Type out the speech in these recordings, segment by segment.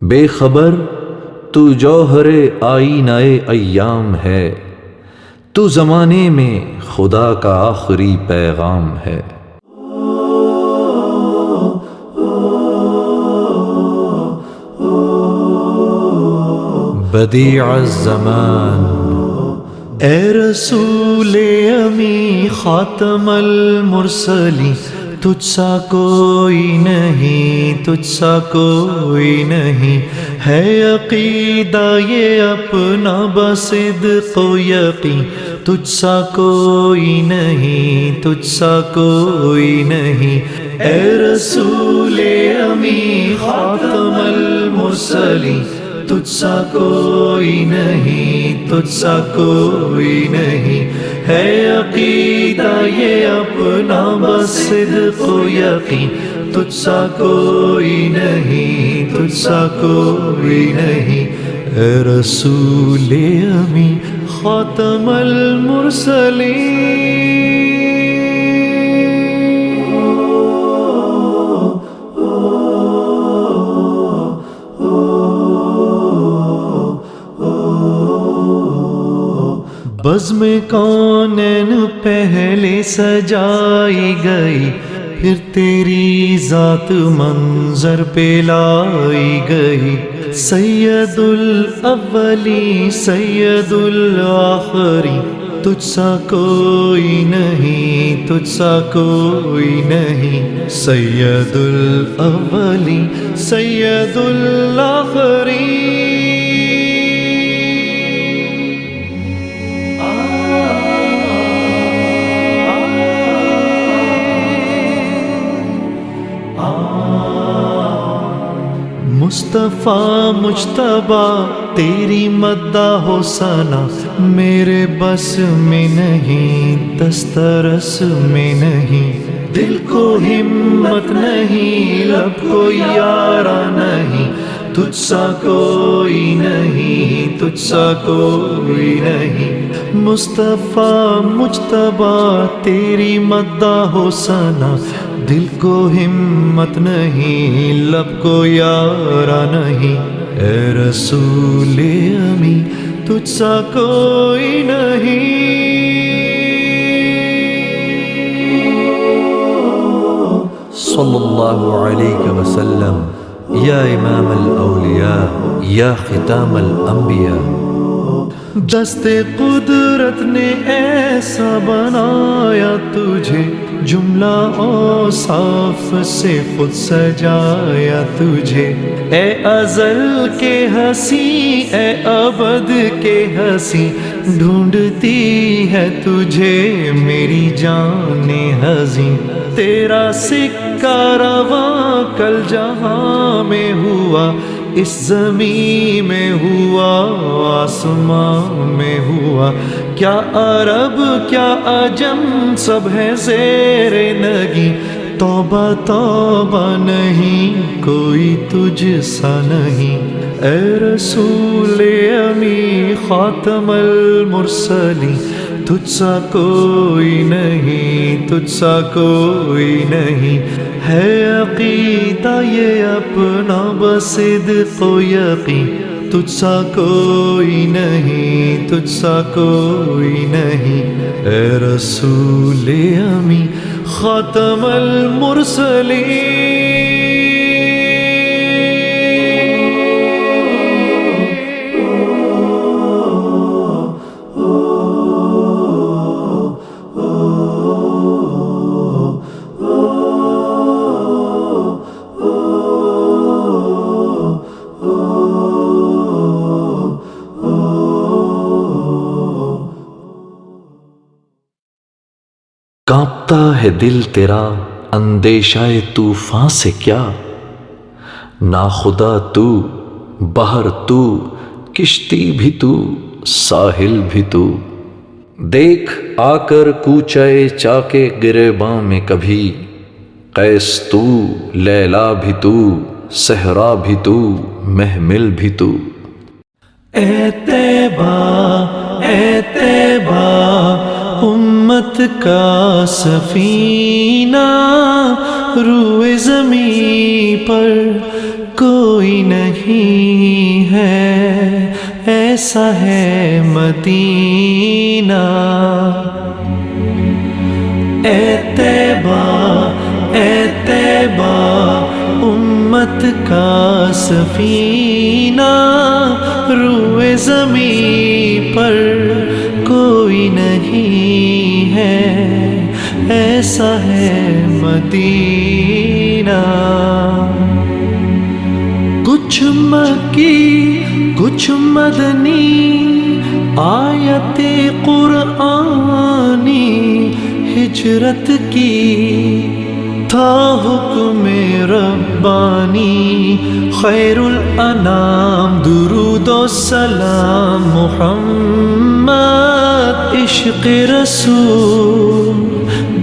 بے خبر تو جوہر آئینہ ایام ہے، تو زمانے میں خدا کا آخری پیغام ہے۔ بدیع الزمان، اے رسول امی خاتم المرسلین، تجھ سا کوئی نہیں، تجھ سا کوئی نہیں، ہے عقیدہ یہ اپنا بصدق و یقین، تجھ سا کوئی نہیں، تجھ سا کوئی نہیں، اے رسول امی خاتم المرسلین، تجھ سا کوئی نہیں، تجھ سا کوئی نہیں، ہے عقیدہ یہ اپنا بصدق و یقین، تجھ سا کوئی نہیں، تجھ سا کوئی نہیں، اے رسول امی خاتم المرسلین۔ بزم کونین پہلے سجائی گئی، پھر تیری ذات منظر پہ لائی گئی، سید الاولی سید الآخری، تجھ سا کوئی نہیں، تجھ سا کوئی نہیں، سید الاولی سید الآخری۔ مصطفیٰ مجتبیٰ تیری مدح و ثنا میرے بس میں نہیں، دسترس میں نہیں، دل کو ہمت نہیں، لب کو یارا نہیں، تجھ سا کوئی نہیں، تجھ سا کوئی نہیں، مصطفیٰ مجتبیٰ تیری مدح و ثنا دل کو ہمت نہیں، لب کو یارا نہیں، اے رسول امی تجھ سا کوئی نہیں۔ صلی اللہ علیہ وسلم یا امام الاولیاء یا ختام الانبیاء۔ دست قدرت نے ایسا بنایا تجھے، جملہ اوصاف سے خود سجایا تجھے، اے ازل کے ہنسی اے ابد کے ہنسی، ڈھونڈتی ہے تجھے میری جان ہزیں، تیرا سکہ رواں کل جہاں میں ہوا، اس زمین میں ہوا، آسمان میں ہوا، کیا عرب کیا عجم سب ہے زیر نگی، توبہ توبہ نہیں کوئی تجھ سا نہیں، اے رسول امی خاتم المرسلین، تجھ سا کوئی نہیں، تجھ سا کوئی نہیں، ہے عقیدہ یہ اپنا بصدق و یقین، تجھ سا کوئی نہیں، تجھ سا کوئی نہیں، اے رسول امی خاتم المرسلین۔ کانپتا ہے دل تیرا اندیشہ طوفان سے کیا، ناخدا تو، بحر تو، کشتی بھی تو، ساحل بھی تو، دیکھ آ کر کوچے چاکے گریباں میں کبھی، قیس تو، لیلا بھی تو، صحرا بھی تو، محمل بھی تو، اے طیبہ اے طیبہ امت کا سفینہ، روئے زمین پر کوئی نہیں ہے، ایسا ہے مدینہ۔ اے طیبہ اے طیبہ امت کا سفینہ، روئے زمین پر کوئی نہیں ہے، ایسا ہے مدینہ۔ کچھ مکی کچھ مدنی آیت قرآنی ہجرت کی، تھا حکم ربانی، خیر الانام درود و سلام محمد، عشق رسول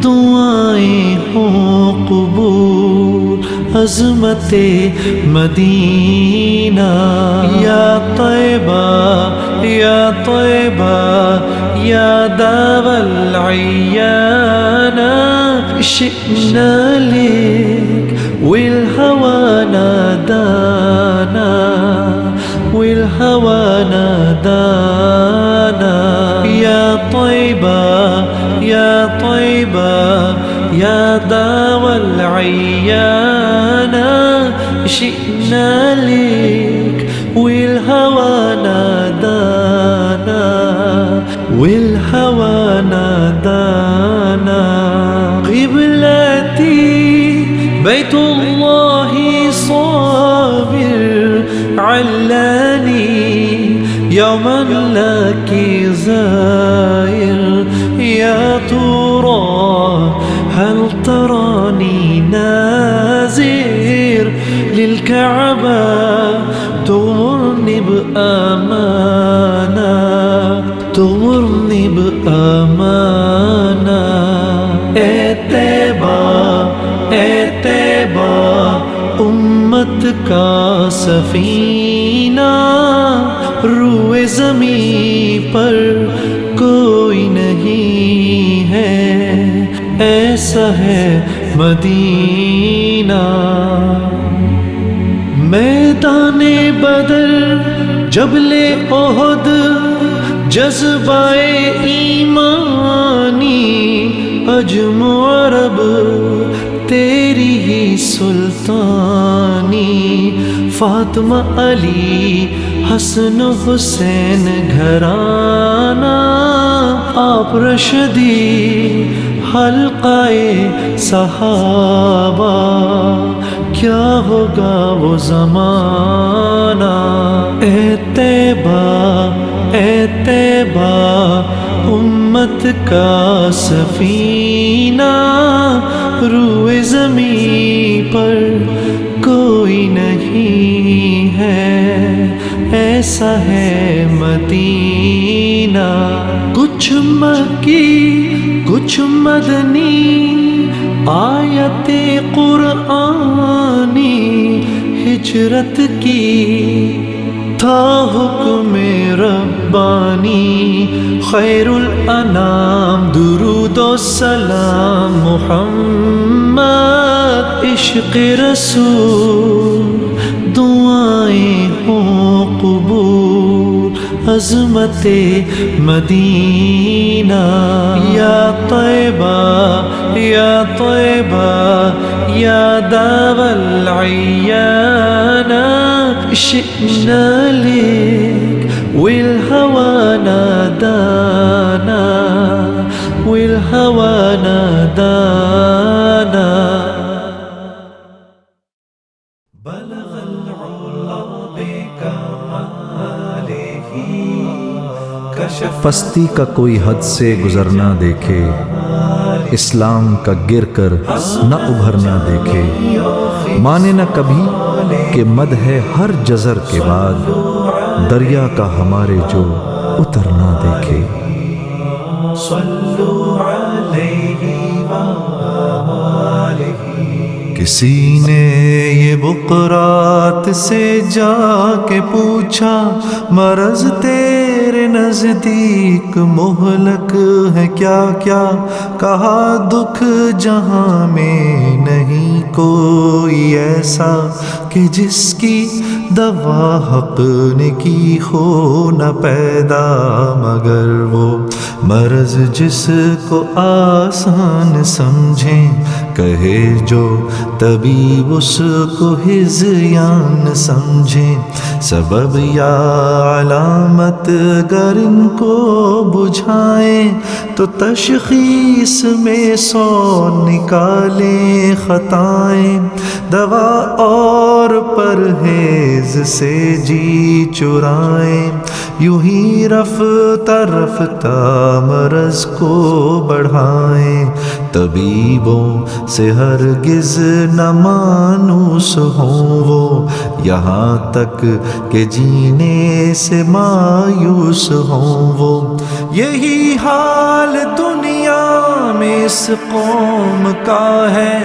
دعائیں ہوں قبول، عظمت مدینہ۔ یا طیبہ یا طیبہ یا دار العیانہ، شئنا لك والهوى نادانا، والهوى نادانا، يا طيبة يا طيبة يا دار العيانة، شئنا لك والهوى نادانا، والهوى نادانا، قبلتي بيت الله صابر علاني، يوما لك زائر، يا ترى هل تراني نازر للكعبة، تغمرني بأمانة، تغمرني بأمانة۔ اے طیبہ اے طیبہ امت کا سفینہ، روئے زمین پر کوئی نہیں ہے، ایسا ہے مدینہ۔ میدان بدر جبل احد جذبہ ایمانی، عجم و عرب تیری ہی سلطانی، فاطمہ علی حسن حسین گھرانہ، آپ رشدی حلقہ صحابہ، کیا ہوگا وہ زمانہ۔ اے طیبہ اے طیبہ امت کا سفینہ، روئے زمین پر کوئی نہیں ہے، ایسا ہے مدینہ۔ کچھ مکی کچھ مدنی آیت قرآنی ہجرت کی، تھا حکم ربانی، خیر الانام درود و سلام محمد، عشق رسول دعائیں ہوں قبول، عظمت مدینہ۔ یا طیبہ یا طیبہ یا دار العیانہ، شئنا لك والهوى نادانا، والهوى نادانا، بلغ العلا بكماله كشف، پستی کا کوئی حد سے گزرنا دیکھے، اسلام کا گر کر نہ ابھرنا دیکھے، مانے نہ کبھی کہ مد ہے ہر جزر کے بعد، دریا کا ہمارے جو اترنا دیکھے۔ صلو علیہ وآلہ۔ کسی نے یہ بقرات سے جا کے پوچھا، مرض تیرے میرے نزدیک مہلک ہے کیا کیا کہا دکھ جہاں میں نہیں کوئی ایسا کہ جس کی دوا حق نے کی ہو نہ پیدا، مگر وہ مرض جس کو آسان سمجھیں کہے جو طبیب اس کو ہذیان سمجھیں، سبب یا علامت گر ان کو بجھائیں تو تشخیص میں 100 نکالیں خطائیں، دوا اور پرہیز سے جی چرائیں، یوں ہی رفتہ رفتہ مرض کو بڑھائیں، طبیبوں سے ہرگز نہ مانوس ہوں وہ، یہاں تک کہ جینے سے مایوس ہوں وہ، یہی حال دنیا میں اس قوم کا ہے،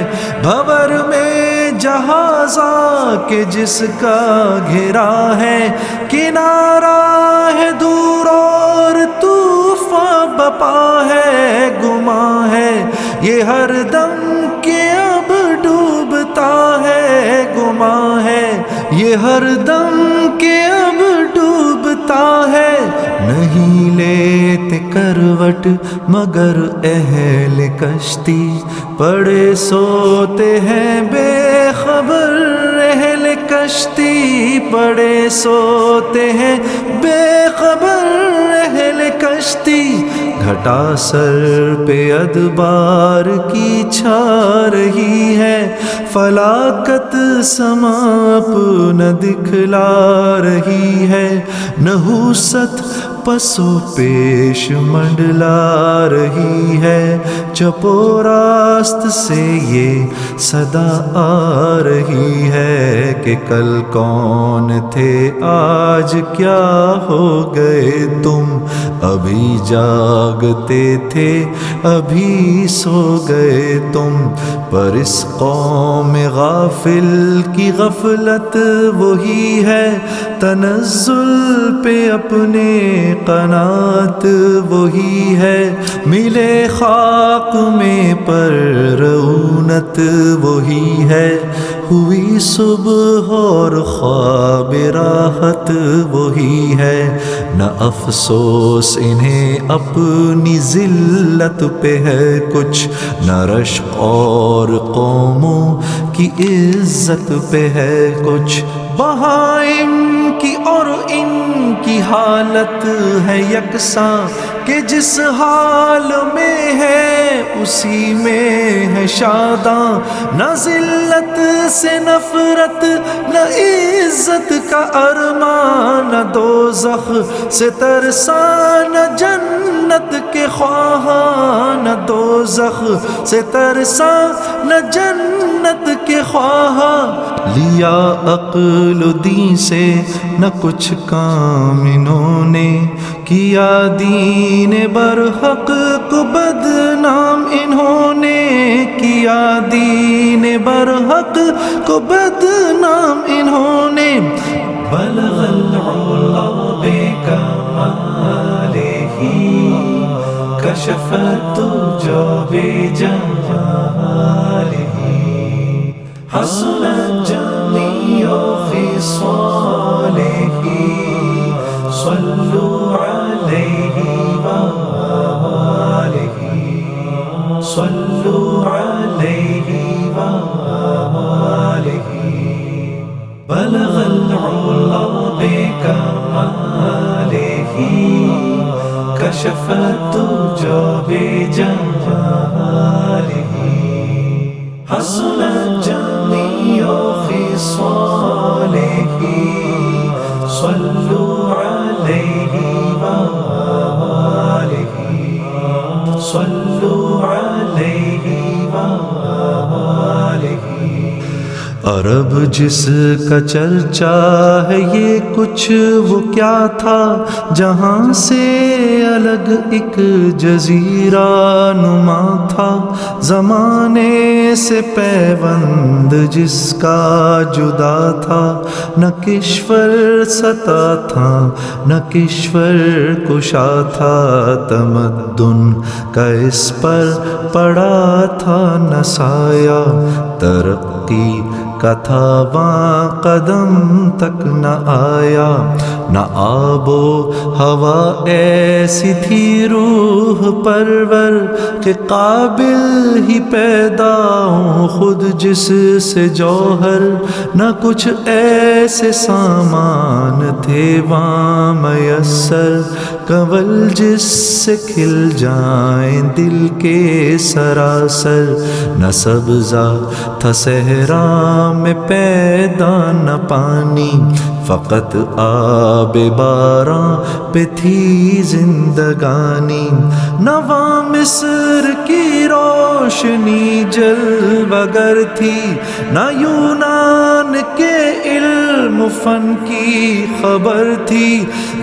بھور میں جہازاں کہ جس کا گھرا ہے کنارہ ہے دور اور طوفاں بپا ہے گما ہے، یہ ہر دم کہ اب ڈوبتا ہے گما ہے، یہ ہر دم کہ اب ڈوبتا ہے، نہیں لیتے کروٹ مگر اہل کشتی، پڑے سوتے ہیں بے خبر اہل کشتی، پڑے سوتے ہیں بے خبر اہل کشتی، گھٹا سر پہ ادبار کی چھا رہی ہے، فلاکت سما اپنا دکھلا رہی ہے، نحوست پسو پیش منڈلا رہی ہے، چپو راست سے یہ صدا آ رہی ہے کہ کل کون تھے آج کیا ہو گئے تم، ابھی جاگتے تھے ابھی سو گئے تم، پر اس قوم غافل کی غفلت وہی ہے، تنزل پہ اپنے قناعت وہی ہے، ملے خاک میں پر رعونت وہی ہے، ہوئی صبح اور خواب راحت وہی ہے، نہ افسوس انہیں اپنی ذلت پہ ہے کچھ، نہ رشک اور قوموں کی عزت پہ ہے کچھ، بہائم کی اور ان کی حالت ہے یکساں کہ جس حال میں ہے اسی میں ہے شاداں، نہ ذلت سے نفرت نہ عزت کا ارمان، نہ دوزخ سے ترساں نہ جنت کے خواہاں، نہ دوزخ سے ترساں نہ جنت کے خواہاں، لیا عقل و دین سے نہ کچھ کام انہوں نے کیا، دین برحق کو بدنام انہوں نے کیا، دین برحق کو بدنام انہوں نے، بلغ العلا بکمالہ کشف الدجى بجمالہ، حسنت جميع خصاله، صلوا عليه وآله، صلوا عليه وآله، بلغ العلا بكماله كشف الدجى بجماله، حسنت جميع خصاله، صلوا عليه وآله، صلوا عليه وآله، عرب جس کا چرچا ہے یہ کچھ وہ کیا تھا جہاں سے الگ ایک جزیرہ نما تھا، زمانے سے پیوند جس کا جدا تھا، نہ کشور ستا تھا نہ کشور کشا تھا، تمدن کا اس پر پڑا تھا نہ سایہ، ترقی کا تھا وہاں قدم تک نہ آیا، نہ آب و ہوا ایسی تھی روح پرور کہ قابل ہی پیدا ہوں خود جس سے جوہر، نہ کچھ ایسے سامان تھے وہاں میسر، کنول جس سے کھل جائیں دل کے سراسر، نہ سبزہ تھا صحرا میں پیدا نہ پانی، فقط آب باراں پہ تھی زندگانی، نہ وہاں مصر کی روشنی جلوگر تھی، نہ یونان کے علم فن کی خبر تھی،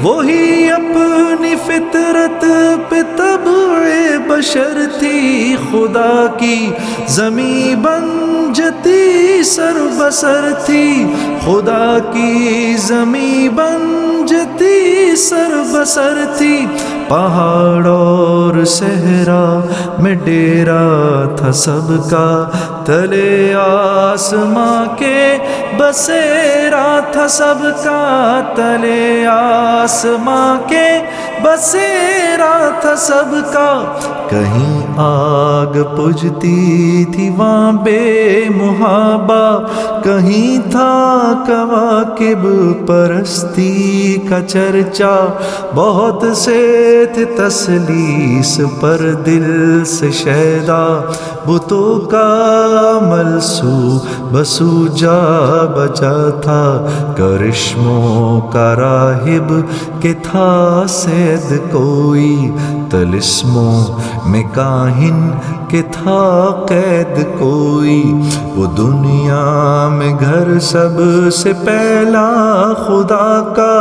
وہی اپنی فطرت پہ طبع بشر تھی، خدا کی زمیں بنجتی سر بسر تھی، خدا کی زمیں بنجتی سر بسر تھی، پہاڑ اور صحرا میں ڈیرا تھا سب کا، تلے آسماں کے بسیرا تھا سب کا، تلے آسماں کے بسیرا تھا سب کا، کہیں آگ بجھتی تھی وہاں بے محابہ، کہیں تھا کواکب پرستی کا چرچا، بہت سے تھے تسلیس پر دل سے شیدا، بتوں کا ملسو بسو جا بجا تھا، کرشموں کا راہب کہ تھا سید کوئی، طلسموں میں کاہن کہ تھا قید کوئی، وہ دنیا میں گھر سب سے پہلا خدا کا،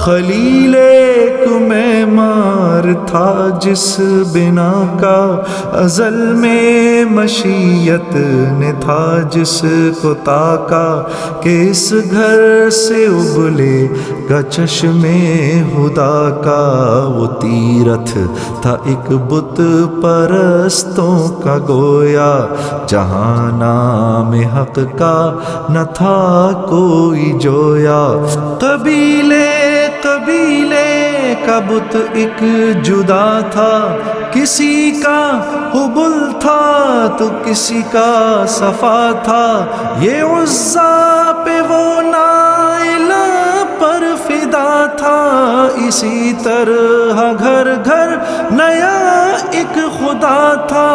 خلیل ایک معمار تھا جس بنا کا، ازل میں مشیت نے تھا جس کو تاکا، کہ اس گھر سے ابلے گا چشم خدا کا، وہ تیرتھ تھا ایک بت پرستوں کا گویا، جہاں نام حق کا نہ تھا کوئی جویا، قبیلے قبیلے کا بت ایک جدا تھا، کسی کا حبل تھا تو کسی کا صفا تھا، یہ عزا پہ وہ نائلہ پر فدا تھا، اسی طرح گھر گھر نیا ایک خدا تھا،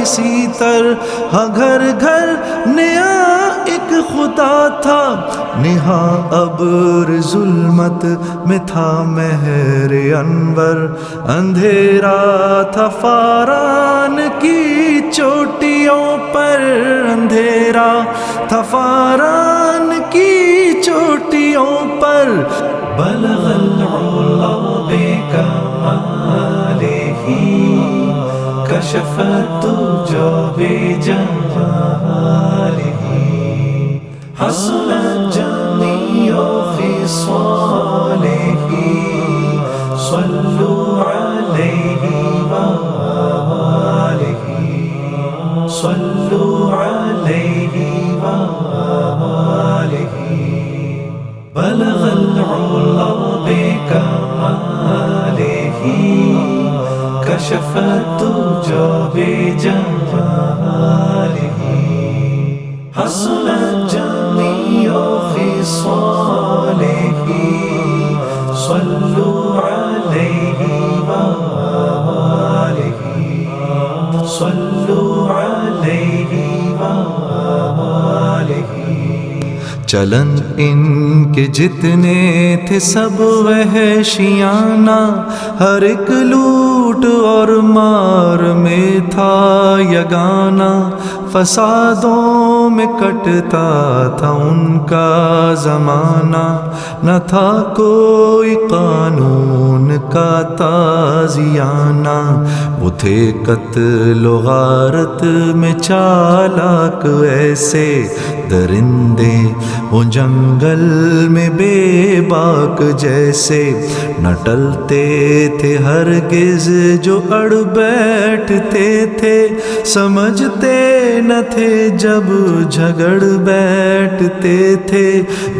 اسی طرح گھر گھر نیا ایک خدا تھا، نہاں ابر ظلمت میں تھا مہر انور، اندھیرا تھا فاران کی چوٹیوں پر، اندھیرا تھا فاران کی چوٹیوں پر، بلغ العلا بکمالہ کشف الدجى بجمالہ، حسن جميع خصالہ، صلوا علیہ وآلہ، صلوا علیہ وآلہ، بلغ العلا بکمالہ کشف الدجى بجمالہ، حسن جميع خصالہ، صلوا علیہ وآلہ، صلوا علیہ وآلہ۔ چلن ان کے جتنے تھے سب وحشیانہ، ہر ایک لوٹ اور مار میں تھا یگانہ، فسادوں میں کٹتا تھا ان کا زمانہ، نہ تھا کوئی قانون کا تازیانہ، وہ تھے قتل و غارت میں چالاک ایسے درندے، وہ جنگل میں بے باک جیسے، نہ ٹلتے تھے ہرگز جو اڑ بیٹھتے تھے، سمجھتے نہ تھے جب جھگڑ بیٹھتے تھے،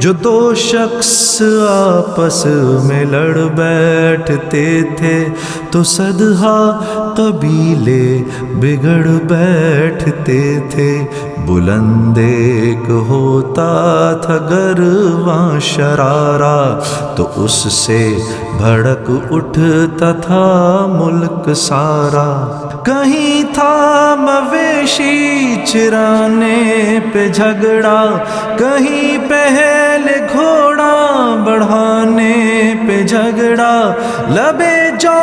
جو دو شخص آپس میں لڑ بیٹھتے تھے تو صدہا قبیلے بگڑ بیٹھتے تھے، بلند ایک ہوتا تھا گرواں شرارہ تو اس سے بھڑک اٹھتا تھا ملک سارا، کہیں تھا مویشی چرانے پہ جھگڑا، کہیں پہلے گھوڑا بڑھانے پہ جھگڑا، لبے جو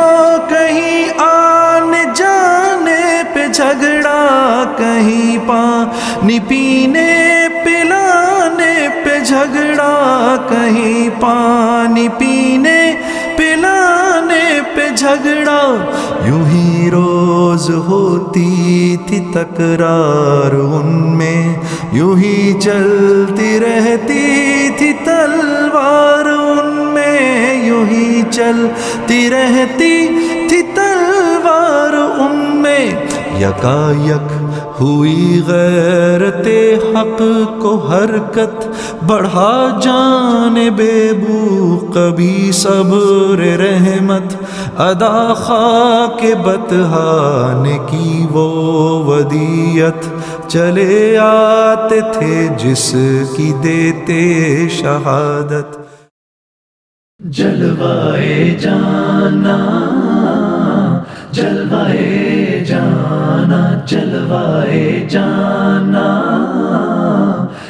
کہیں آنے جانے پہ جھگڑا، کہیں پانی پینے پلانے پہ جھگڑا، کہیں پانی پینے پلانے پہ جھگڑا، یوں ہی روز ہوتی تھی تکرار ان میں، یوں ہی چلتی رہتی تھی تلوار ان میں، یوں ہی چلتی رہتی تھی تلوار ان میں، یکایک ہوئی غیرت حق کو حرکت، بڑھا جانب بو کبھی صبر رحمت، ادا خاک بطحا نے کی وہ ودیعت، چلے آتے تھے جس کی دیتے شہادت، جلوائے جانا جلوائے جانا جلوائے جانا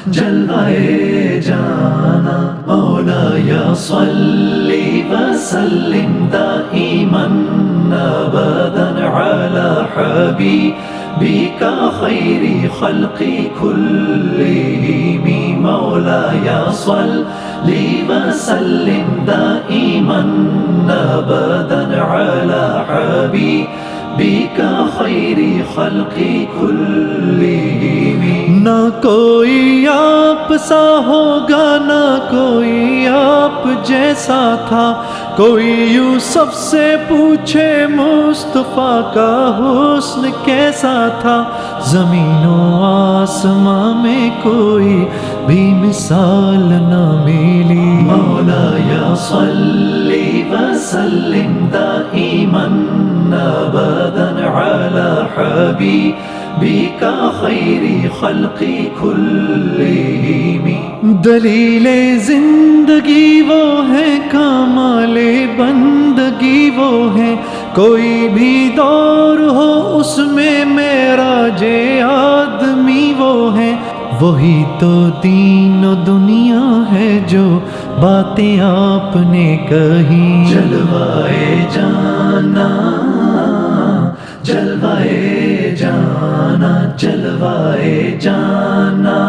جلوائے جانا، مولایا صلی وسلم دائما ابدا علی حبیبک خیر خلق کلہم، مولایا صلی وسلم دائما ابدا علی حبیبک خیر خلق کلہم، نہ کوئی آپ سا ہوگا نہ کوئی آپ جیسا تھا، کوئی یوسف سے پوچھے مصطفیٰ کا حسن کیسا تھا، زمین و آسماں میں کوئی بھی مثال نہ ملی، مولایا صلی وسلم دائما ابدا علی حبیبک خیر خلق کلہم، دلیل زندگی وہ ہے، کمال بندگی وہ ہے، کوئی بھی دور ہو اس میں معراج آدمی وہ ہے، وہی تو دین و دنیا ہے جو باتیں آپ نے کہی، جلوائے جانا جلوائے جانا جلوائے جانا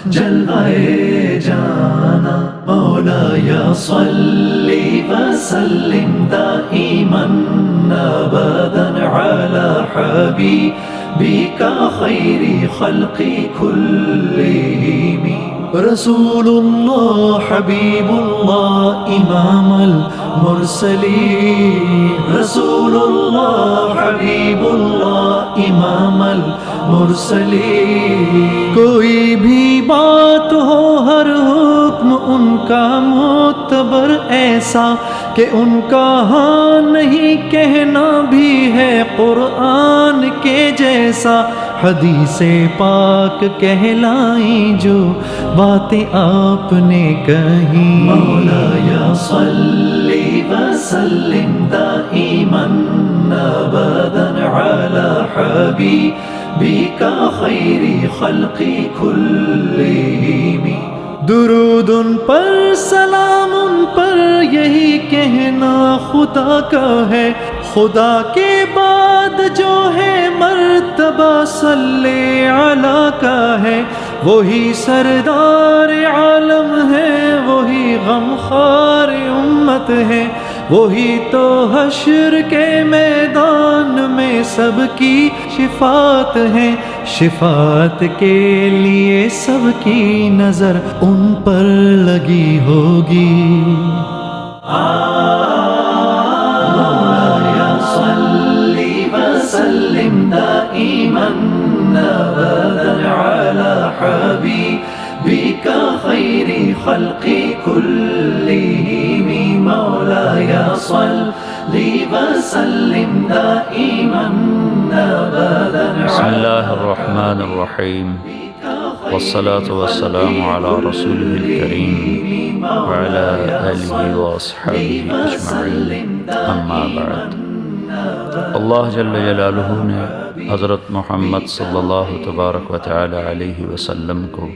جلوائے جانا، مولایا صلی وسلم دائما ابدا علی حبیبک خیر خلق کلہم، رسول اللہ حبیب اللہ امام المرسلین، رسول اللہ حبیب اللہ امام المرسلین، کوئی بھی بات ہو ہر حکم ان کا معتبر ایسا کہ ان کا ہاں نہیں کہنا بھی ہے قرآن کے جیسا، حدیث پاک کہلائیں جو باتیں آپ نے کہی، مولایا صلی وسلم دائما ابدا علی حبیبک خیر خلق کلہم، درود ان پر سلام ان پر یہی کہنا خدا کا ہے، خدا کے بعد بعد جو ہے مرتبہ صلی علی کا ہے، وہی سردار عالم ہے، وہی غمخوار امت ہے، وہی تو حشر کے میدان میں سب کی شفاعت ہے، شفاعت کے لیے سب کی نظر ان پر لگی ہوگی۔ صلی وسلم دائما ابدا على حبيبك خير خلق كلهم مولاي صلی وسلم دائما ابدا۔ بسم اللہ الرحمن الرحیم، والصلاة والسلام على رسوله الكریم وعلى آلہ واصحابہ اجمعین، اما بعد۔ اللہ جل جلالہ نے حضرت محمد صلی اللہ تبارک و تعالی علیہ وسلم کو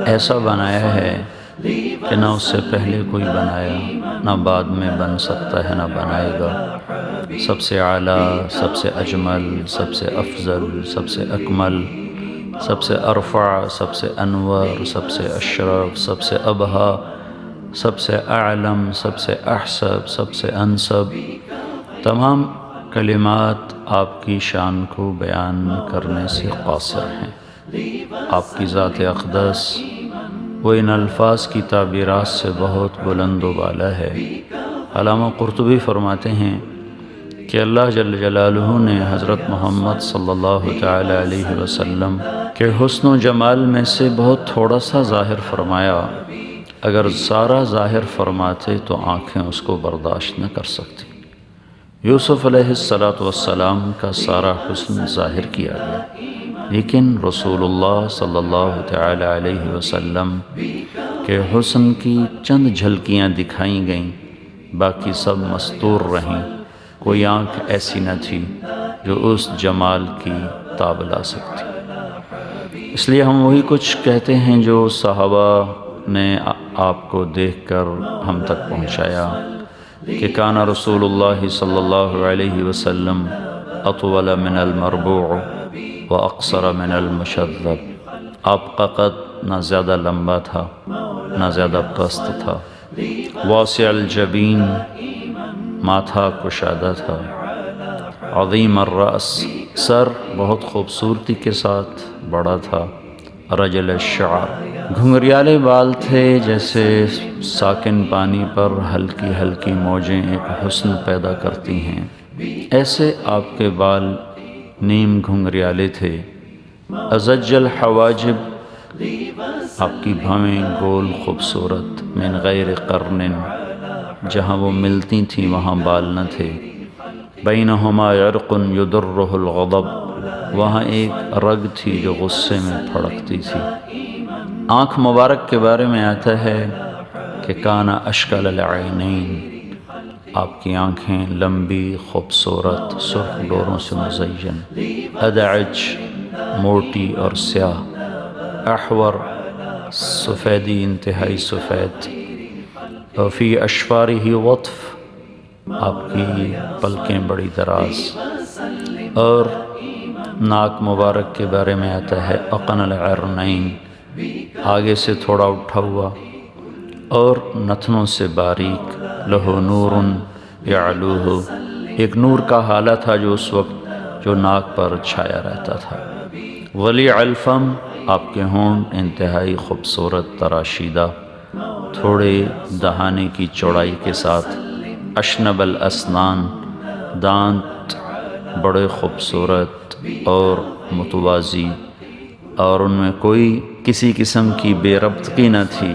ایسا بنایا ہے کہ نہ اس سے پہلے کوئی بنایا، نہ بعد میں بن سکتا ہے، نہ بنائے گا۔ سب سے اعلیٰ، سب سے اجمل، سب سے افضل، سب سے اکمل، سب سے ارفع، سب سے انور، سب سے اشرف، سب سے ابہا، سب سے اعلم، سب سے احسب، سب سے انسب، تمام کلمات آپ کی شان کو بیان کرنے سے قاصر ہیں۔ آپ کی ذات اقدس وہ ان الفاظ کی تعبیرات سے بہت بلند و بالا ہے۔ علامہ قرطبی فرماتے ہیں کہ اللہ جل جلالہ نے حضرت محمد صلی اللہ تعالی علیہ وسلم کے حسن و جمال میں سے بہت تھوڑا سا ظاہر فرمایا۔ اگر سارا ظاہر فرماتے تو آنکھیں اس کو برداشت نہ کر سکتی۔ یوسف علیہ السلام کا سارا حسن ظاہر کیا گیا، لیکن رسول اللہ صلی اللہ تعالی علیہ وسلم کے حسن کی چند جھلکیاں دکھائیں گئیں، باقی سب مستور رہیں۔ کوئی آنکھ ایسی نہ تھی جو اس جمال کی تاب لا سکتی۔ اس لیے ہم وہی کچھ کہتے ہیں جو صحابہ نے آپ کو دیکھ کر ہم تک پہنچایا کہ کان رسول اللہ صلی اللہ علیہ وسلم اطول من المربوع و اقصر من المشذب۔ آپ کا قد نہ زیادہ لمبا تھا نہ زیادہ پست تھا، واسع الجبین، ماتھا کشادہ تھا، عظیم الرأس، سر بہت خوبصورتی کے ساتھ بڑا تھا، رجل الشعر، گھنگریالے بال تھے جیسے ساکن پانی پر ہلکی ہلکی موجیں ایک حسن پیدا کرتی ہیں، ایسے آپ کے بال نیم گھنگریالے تھے۔ ازج الحواجب، آپ کی بھویں گول خوبصورت، من غیر قرن، جہاں وہ ملتی تھیں وہاں بال نہ تھے، بینہما عرق یدرہ الغضب، وہاں ایک رگ تھی جو غصے میں پھڑکتی تھی۔ آنکھ مبارک کے بارے میں آتا ہے کہ کان اشکل العینین، آپ کی آنکھیں لمبی، خوبصورت، سرخ ڈوروں سے مزین، ادعج، موٹی اور سیاہ، احور، سفیدی انتہائی سفید، وفی اشفارہ وطف، آپ کی پلکیں بڑی دراز، اور ناک مبارک کے بارے میں آتا ہے اقن العرنین، آگے سے تھوڑا اٹھا ہوا اور نتنوں سے باریک، لہو نور یعلوہ، ایک نور کا حالہ تھا جو اس وقت جو ناک پر چھایا رہتا تھا، ولیع الفم، آپ کے ہونٹ انتہائی خوبصورت تراشیدہ، تھوڑے دہانے کی چوڑائی کے ساتھ، اشنب الاسنان، دانت بڑے خوبصورت اور متوازی، اور ان میں کوئی کسی قسم کی بے ربطگی نہ تھی،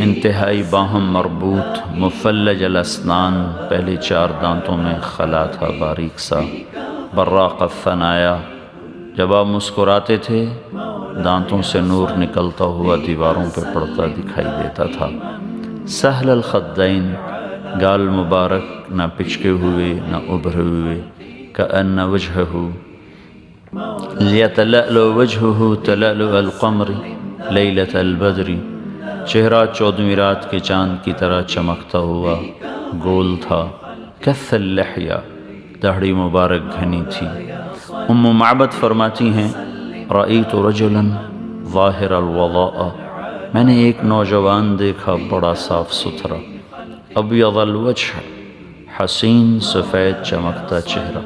انتہائی باہم مربوط، مفلج الاسنان، پہلے 4 دانتوں میں خلا تھا باریک سا، براق الثنایا، جب آپ مسکراتے تھے دانتوں سے نور نکلتا ہوا دیواروں پہ پڑتا دکھائی دیتا تھا، سہل الخدین، گال مبارک نہ پچکے ہوئے نہ ابھرے ہوئے، کأن وجہہ لیتلألؤ وجہہ تلألؤ القمر لیلۃ البدر، چہرہ 14ویں رات کے چاند کی طرح چمکتا ہوا، گول تھا، کث اللحیہ، داڑھی مبارک گھنی تھی۔ ام معبد فرماتی ہیں رأیت رجلا ظاہر الوضاء، میں نے ایک نوجوان دیکھا بڑا صاف ستھرا، ابیض الوجہ، حسین سفید چمکتا چہرہ،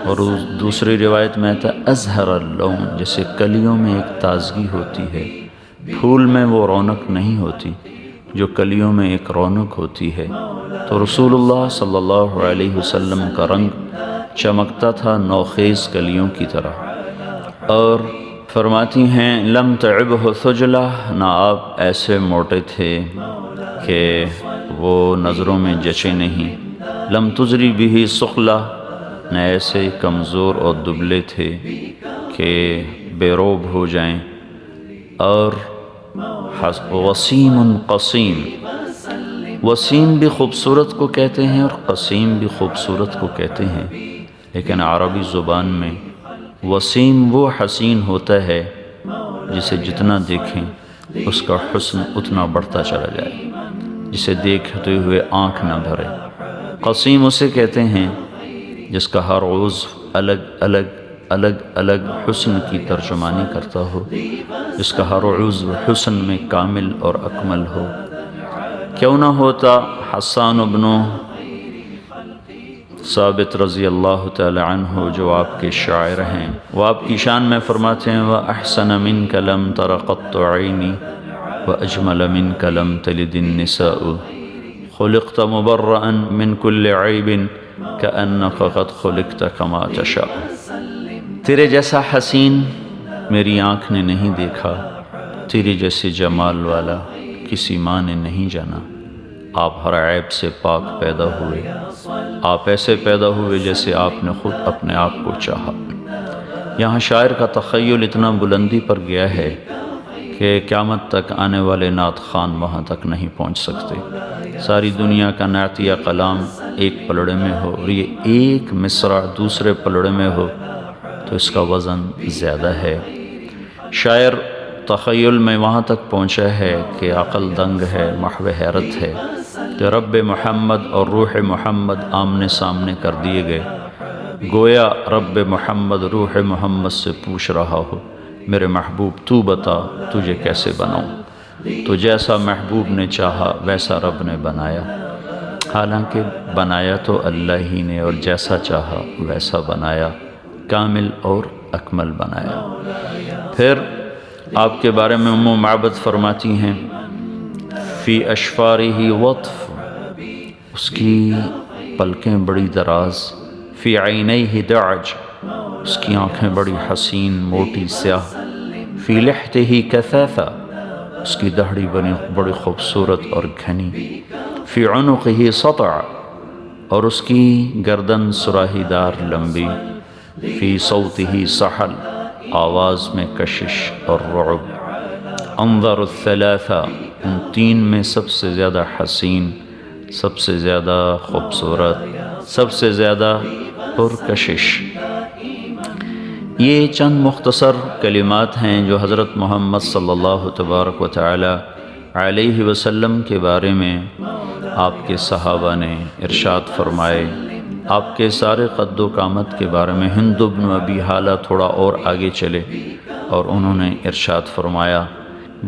اور دوسری روایت میں آتا ازہر اللون، جیسے کلیوں میں ایک تازگی ہوتی ہے، پھول میں وہ رونق نہیں ہوتی جو کلیوں میں ایک رونق ہوتی ہے، تو رسول اللہ صلی اللہ علیہ وسلم کا رنگ چمکتا تھا نوخیز کلیوں کی طرح۔ اور فرماتی ہیں لم تعبہ ثجلہ، نہ آپ ایسے موٹے تھے کہ وہ نظروں میں جچے نہیں، لم تزری بھی سخلہ، نہ ایسے کمزور اور دبلے تھے کہ بے روب ہو جائیں، اور وسیم قسیم، وسیم بھی خوبصورت کو کہتے ہیں اور قسیم بھی خوبصورت کو کہتے ہیں، لیکن عربی زبان میں وسیم وہ حسین ہوتا ہے جسے جتنا دیکھیں اس کا حسن اتنا بڑھتا چلا جائے، جسے دیکھتے ہوئے آنکھ نہ بھرے۔ قسیم اسے کہتے ہیں جس کا ہر عضو الگ الگ حسن کی ترجمانی کرتا ہو، جس کا ہر عضو حسن میں کامل اور اکمل ہو۔ کیوں نہ ہوتا حسان بن ثابت رضی اللہ تعالی عنہ جو آپ کے شاعر ہیں، وہ آپ کی شان میں فرماتے ہیں وَأَحْسَنَ مِنْكَ لَمْ تَرَ قَطُّ عَيْنِي وَأَجْمَلَ مِنْكَ لَمْ تَلِدِ النِّسَاءُ خُلِقْتَ مُبَرَّأً مِنْ كُلِّ عَيْبٍ كَأَنَّكَ قَدْ خُلِقْتَ كَمَا تَشَاءُ، تیرے جیسا حسین میری آنکھ نے نہیں دیکھا، تیرے جیسے جمال والا کسی ماں نے نہیں جانا، آپ ہر عیب سے پاک پیدا ہوئے، آپ ایسے پیدا ہوئے جیسے آپ نے خود اپنے آپ کو چاہا۔ یہاں شاعر کا تخیل اتنا بلندی پر گیا ہے کہ قیامت تک آنے والے نعت خوان وہاں تک نہیں پہنچ سکتے۔ ساری دنیا کا نعتیہ کلام ایک پلڑے میں ہو اور یہ ایک مصرع دوسرے پلڑے میں ہو تو اس کا وزن زیادہ ہے۔ شاعر تخیل میں وہاں تک پہنچا ہے کہ عقل دنگ ہے، محو حیرت ہے کہ رب محمد اور روح محمد آمنے سامنے کر دیے گئے، گویا رب محمد روح محمد سے پوچھ رہا ہو میرے محبوب تو بتا تجھے کیسے بناؤں، تو جیسا محبوب نے چاہا ویسا رب نے بنایا، حالانکہ بنایا تو اللہ ہی نے اور جیسا چاہا ویسا بنایا، کامل اور اکمل بنایا۔ پھر آپ کے بارے میں ام معبد فرماتی ہیں فی اشفارہ وطف، اس کی پلکیں بڑی دراز، فی عینیہ دعج، اس کی آنکھیں بڑی حسین موٹی سیاہ، فی لحتہ کثیفہ، اس کی داڑھی بڑی خوبصورت اور گھنی، فی عنقہ سطع، اور اس کی گردن سراہی دار لمبی، فی صوتہ سحل، آواز میں کشش اور رعب، انظر الثلاثہ، ان تین میں سب سے زیادہ حسین، سب سے زیادہ خوبصورت، سب سے زیادہ پرکشش۔ یہ چند مختصر کلمات ہیں جو حضرت محمد صلی اللہ تبارک و تعالی علیہ وسلم کے بارے میں آپ کے صحابہ نے ارشاد فرمائے۔ آپ کے سارے قد و قامت کے بارے میں ہند بن ابی حالہ تھوڑا اور آگے چلے اور انہوں نے ارشاد فرمایا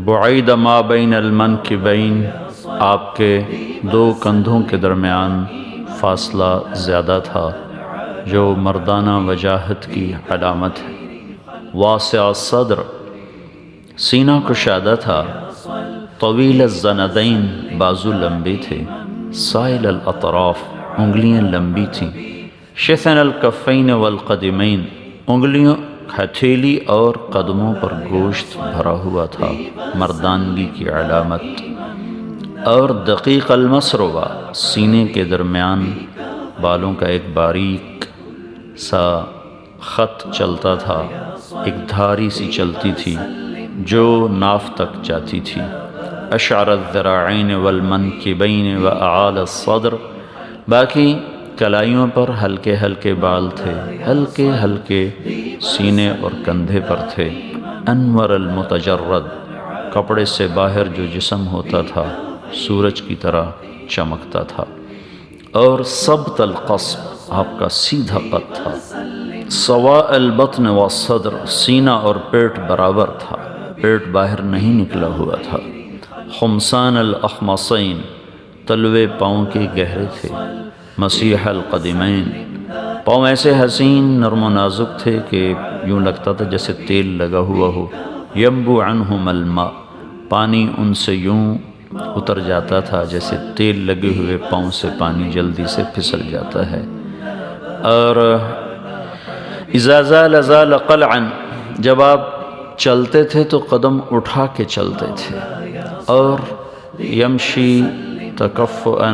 بعید ما بین المنکبین، آپ کے دو کندھوں کے درمیان فاصلہ زیادہ تھا جو مردانہ وجاہت کی علامت ہے، واسع الصدر، سینہ کشادہ تھا، طویل الزندین، بازو لمبے تھے، سائل الاطراف، انگلیاں لمبی تھیں، شثن الکفین والقدمین، انگلیوں ہتھیلی اور قدموں پر گوشت بھرا ہوا تھا، مردانگی کی علامت، اور دقیق المسربہ، سینے کے درمیان بالوں کا ایک باریک سا خط چلتا تھا، ایک دھاری سی چلتی تھی جو ناف تک جاتی تھی، اشعر الذراعین والمنکبین واعال الصدر، باقی کلائیوں پر ہلکے ہلکے بال تھے، ہلکے ہلکے سینے اور کندھے پر تھے، انور المتجرد، کپڑے سے باہر جو جسم ہوتا تھا سورج کی طرح چمکتا تھا، اور ثبت القصب، آپ کا سیدھا قد تھا، سواء البطن والصدر، سینہ اور پیٹ برابر تھا، پیٹ باہر نہیں نکلا ہوا تھا، خمسان الاخمصین، تلوے پاؤں کے گہرے تھے، مسیح القدمین، پاؤں ایسے حسین نرم و نازک تھے کہ یوں لگتا تھا جیسے تیل لگا ہوا ہو، ینبو عنہم الماء، پانی ان سے یوں اتر جاتا تھا جیسے تیل لگے ہوئے پاؤں سے پانی جلدی سے پھسل جاتا ہے، اور اذا زال زال قلعا، جب آپ چلتے تھے تو قدم اٹھا کے چلتے تھے، اور یمشی تکفؤا،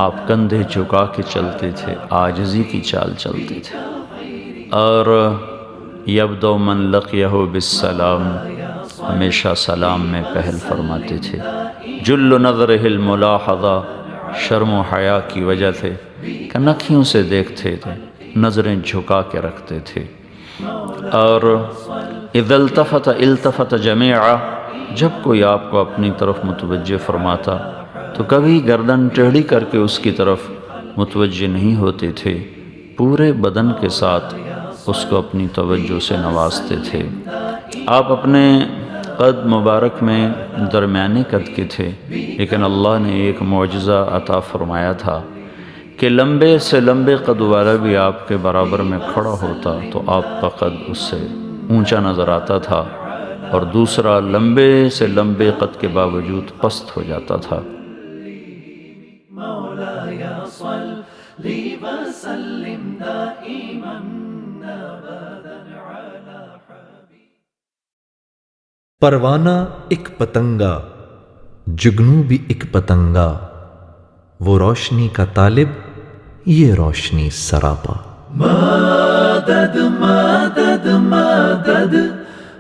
آپ کندھے جھکا کے چلتے تھے، عاجزی کی چال چلتے تھے، اور یبدأ من لقیہ بالسلام، ہمیشہ سلام میں پہل فرماتے تھے، جل نظرہ الملاحظہ، شرم و حیا کی وجہ سے کنکھیوں سے دیکھتے تھے، نظریں جھکا کے رکھتے تھے، اور اذا التفت التفت جمیعا، جب کوئی آپ کو اپنی طرف متوجہ فرماتا تو کبھی گردن ٹیڑھی کر کے اس کی طرف متوجہ نہیں ہوتے تھے، پورے بدن کے ساتھ اس کو اپنی توجہ سے نوازتے تھے۔ آپ اپنے قد مبارک میں درمیانے قد کے تھے، لیکن اللہ نے ایک معجزہ عطا فرمایا تھا کہ لمبے سے لمبے قد والا بھی آپ کے برابر میں کھڑا ہوتا تو آپ کا قد اس سے اونچا نظر آتا تھا، اور دوسرا لمبے سے لمبے قد کے باوجود پست ہو جاتا تھا۔ پروانہ ایک پتنگا، جگنو بھی ایک پتنگا، وہ روشنی کا طالب، یہ روشنی سراپا۔ مدد مدد مدد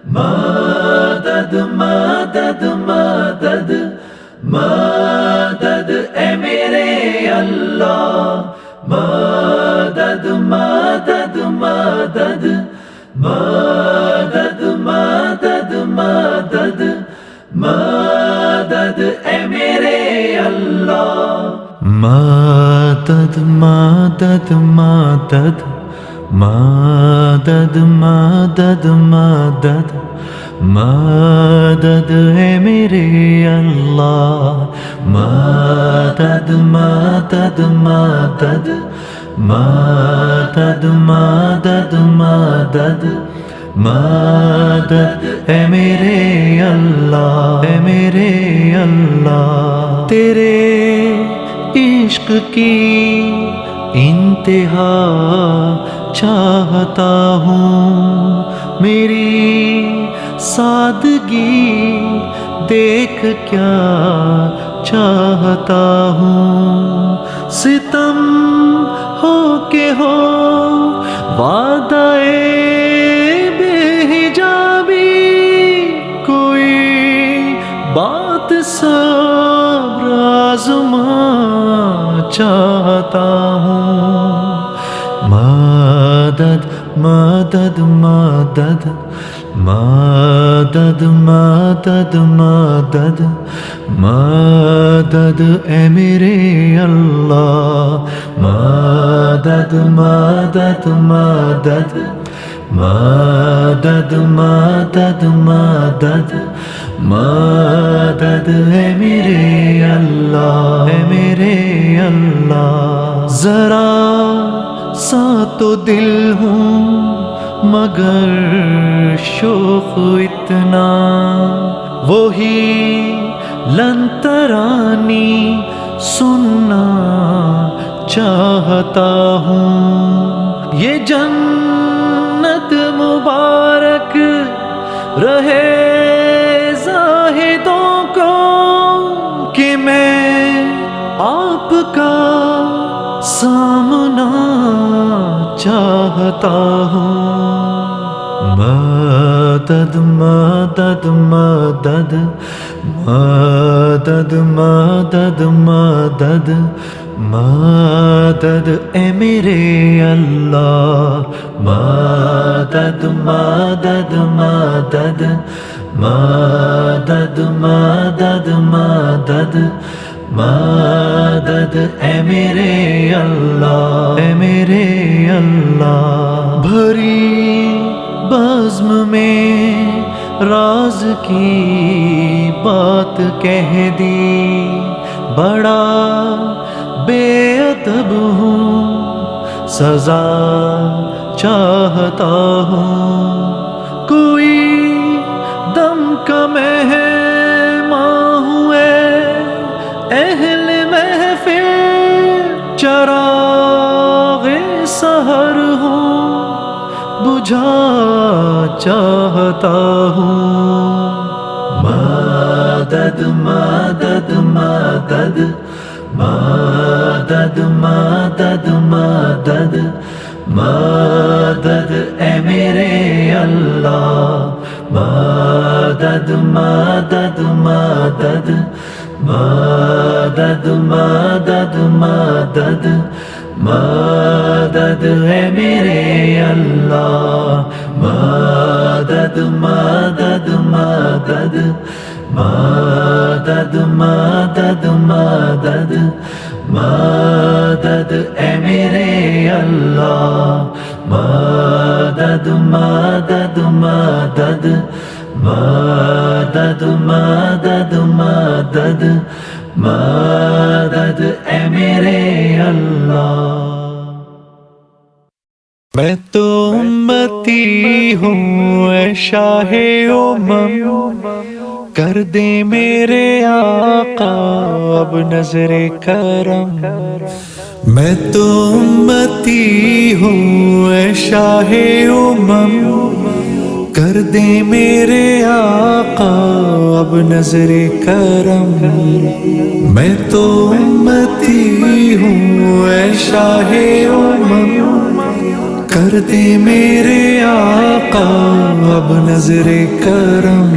مدد مدد مدد مدد اے میرے اللہ، مدد مدد مدد مدد مدد مدد مدد اے میرے اللہ، مدد مدد مدد مدد مدد مدد مدد ہے میرے اللہ، مدد مدد مدد مدد مدد مدد مدد ہے میرے اللہ، ہے میرے اللہ، تیرے عشق کی انتہا چاہتا ہوں، میری سادگی دیکھ کیا چاہتا ہوں، ستم ہو کے ہو وعدہ بے حجابی، کوئی بات صبر آزما چاہتا ہوں، مدد مدد مدد مدد مدد مدد مدد اے میرے اللہ، مدد مدد مدد مدد مدد مدد مدد اے میرے اللہ، اے میرے اللہ، ذرا سا تو دل ہوں مگر شوق اتنا، وہی لن ترانی سننا چاہتا ہوں، یہ جنت مبارک رہے زاہدوں کو کہ میں آپ کا سامنا چاہتا ہوں، مدد مدد مدد مدد مدد مدد مدد اے میرے اللہ، مدد مدد مدد مدد مدد مدد مدد اے میرے اللہ، اے میرے اللہ، بھری بزم میں راز کی بات کہہ دی، بڑا بے ادب ہوں سزا چاہتا ہوں، کوئی دم کا مہمان ہوئے اہل محفل، چراغ سحر ہوں بجھا چاہتا ہوں، مدد مدد مدد مدد مدد مدد مدد اے میرے اللہ، مدد مدد مدد مدد مدد مدد مدد اے میرے اللہ، مدد مدد مدد مدد مدد مدد مدد اے میرے اللہ، مدد مدد مدد مدد مدد مدد مدد اے میرے اللہ۔ میں تو امتی ہوں اے شاہ امم، کر دے میرے آقا اب نظر کرم، میں تو امتی ہوں اے شاہ امم، کر دے میرے آقا اب نظر کرم، میں تو امتی ہوں اے شاہ امم، کر دے میرے آقا اب نظر کرم،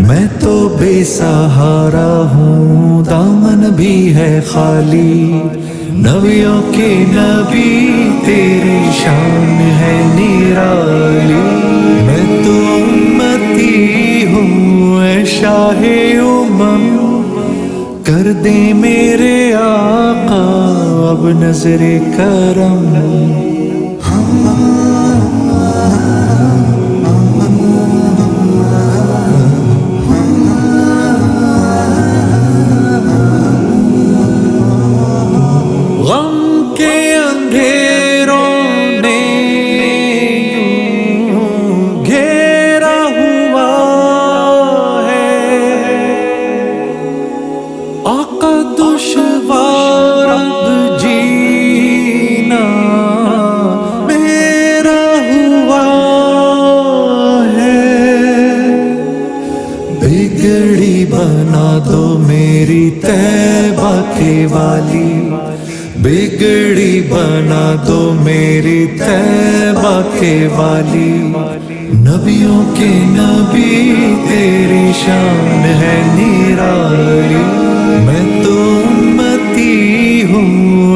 میں تو بے سہارا ہوں دامن بھی ہے خالی، نبیوں کے نبی تیری شان ہے نرالی، میں تو امتی ہوں اے شاہ امم، کر دے میرے آقا اب نظر کرم، غم کے اندھیروں نے یوں گھیرا ہوا ہے، آقا دشوار اب جینا میرا ہوا ہے، بگڑی بنا دو میری طیبہ کے والی، بگڑی بنا دو میری طیبہ کے والی، نبیوں کے نبی تیری شان ہے نرالی، میں تو امتی ہوں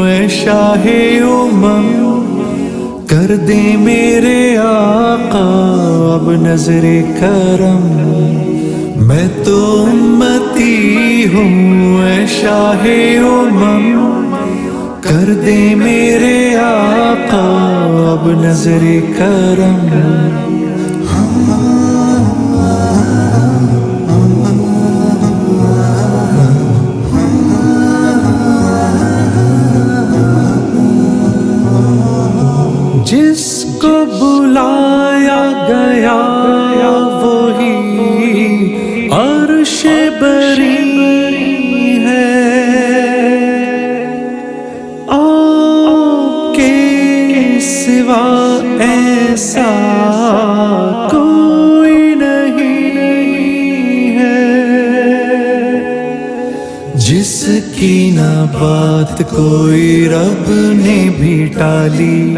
اے شاہ امم، کر دے میرے آقا اب نظر کرم، میں تو امتی ہوں اے شاہ امم، کر دے میرے آقا اب نظر کرم، جس کو بلایا گیا وہی عرش بری ہے، آپ کے سوا ایسا کوئی نہیں ہے، جس کی نہ بات کوئی رب نے بھی ٹالی،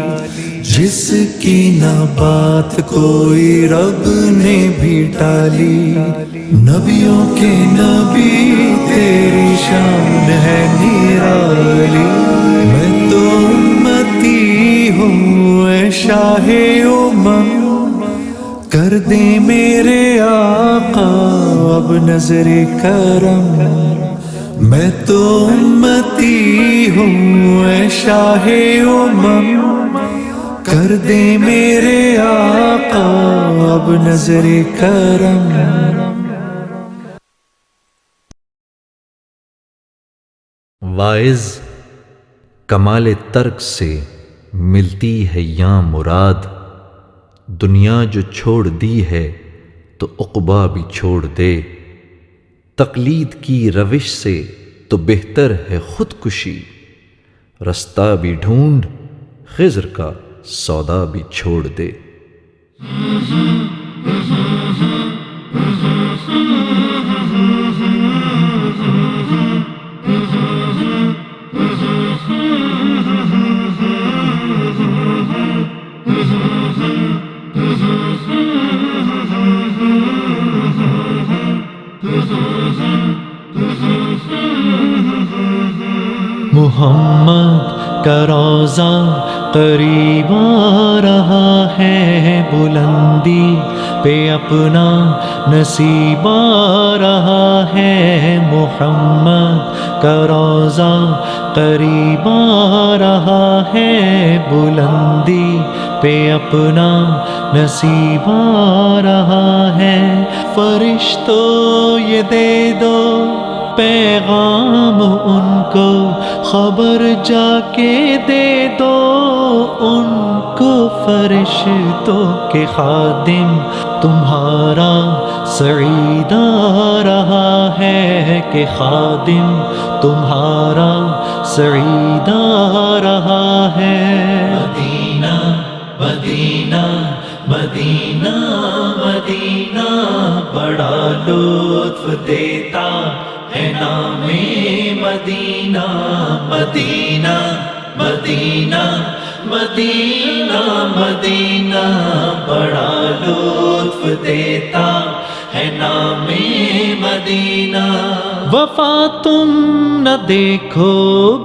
جس کی نہ بات کوئی رب نے بھی ٹالی، نبیوں کے نبی تیری شان ہے نرالی، میں تو امتی ہوں اے شاہ امم، کر دے میرے آقا اب نظر کرم، میں تو امتی ہوں اے شاہ امم، کر دے میرے آقا اب نظر کرم۔ واعظ کمال ترک سے ملتی ہے یا مراد، دنیا جو چھوڑ دی ہے تو عقبیٰ بھی چھوڑ دے، تقلید کی روش سے تو بہتر ہے خودکشی، رستہ بھی ڈھونڈ خضر کا سودا بھی چھوڑ دے۔ محمد کا روضہ قریب آ رہا ہے، بلندی پہ اپنا نصیب آ رہا ہے۔ محمد کا روضہ قریب آ رہا ہے، بلندی پہ اپنا نصیب آ رہا ہے۔ فرشتوں یہ دے دو پیغام ان کو، خبر جا کے دے دو ان کو، فرشتوں کے خادم تمہارا سعید آ رہا ہے، کہ خادم تمہارا سعید آ رہا ہے۔ مدینہ مدینہ مدینہ مدینہ بڑا لطف دیتا ہے نام مدینہ۔ مدینہ مدینہ مدینہ مدینہ بڑا لطف دیتا ہے نام مدینہ۔ وفا تم نہ دیکھو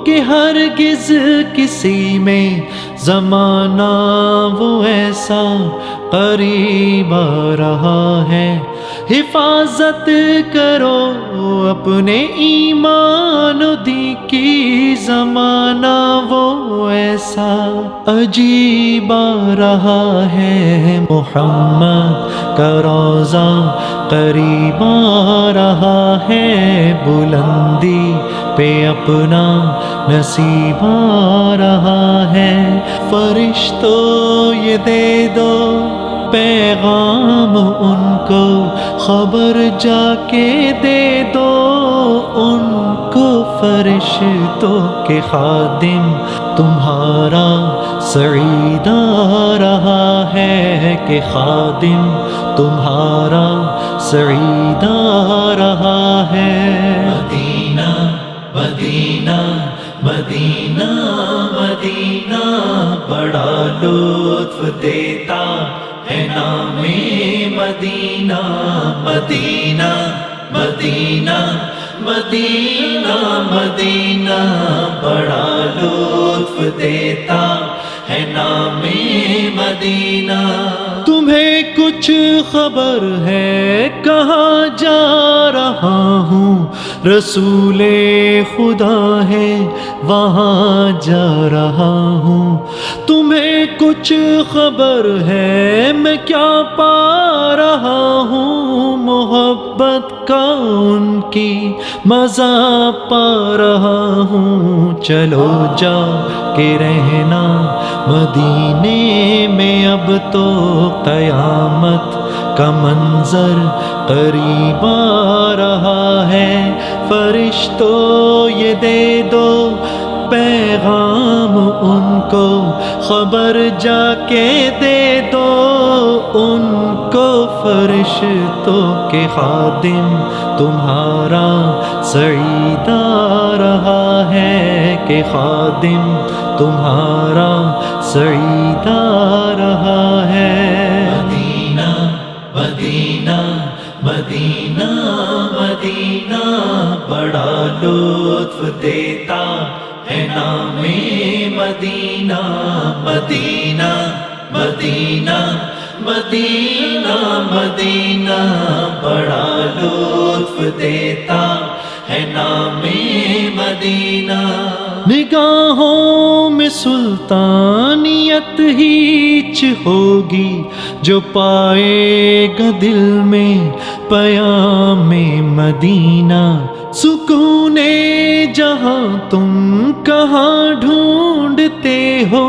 کہ ہرگز کسی میں، زمانہ وہ ایسا قریب آ رہا ہے۔ حفاظت کرو اپنے ایمان و دین کی، زمانہ وہ ایسا عجیب آ رہا ہے۔ محمد کا روضہ قریب آ رہا ہے، بلندی پہ اپنا نصیب آ رہا ہے۔ فرشتوں یہ دے دو پیغام ان کو، خبر جا کے دے دو ان کو، فرشتوں کے خادم تمہارا سعید آ رہا ہے، کہ خادم تمہارا سعید آ رہا ہے۔ مدینہ مدینہ مدینہ مدینہ بڑا لطف دیتا ہے نام مدینہ۔ مدینہ مدینہ مدینہ مدینہ بڑا لطف دیتا ہے نام مدینہ۔ تمہیں کچھ خبر ہے کہاں جا رہا ہوں، رسول خدا ہے وہاں جا رہا ہوں۔ تمہیں کچھ خبر ہے میں کیا پا رہا ہوں، محبت کا ان کی مزہ پا رہا ہوں۔ چلو جا کے رہنا مدینے میں، اب تو قیامت کا منظر قریب آ رہا ہے۔ فرشتوں یہ دے دو پیغام ان کو، خبر جا کے دے دو ان کو، فرشتوں کے خادم تمہارا سعید آ رہا ہے، کہ خادم تمہارا سعید آ رہا ہے۔ مدینہ مدینہ مدینہ مدینہ بڑا لطف دیتا ہے نام مدینہ۔ مدینہ مدینہ مدینہ مدینہ بڑا لطف دیتا ہے نام مدینہ. نگاہوں میں سلطانیت ہیچ ہوگی جو پائے گا دل میں پیام مدینہ. سکون جہاں تم کہاں ڈھونڈتے ہو،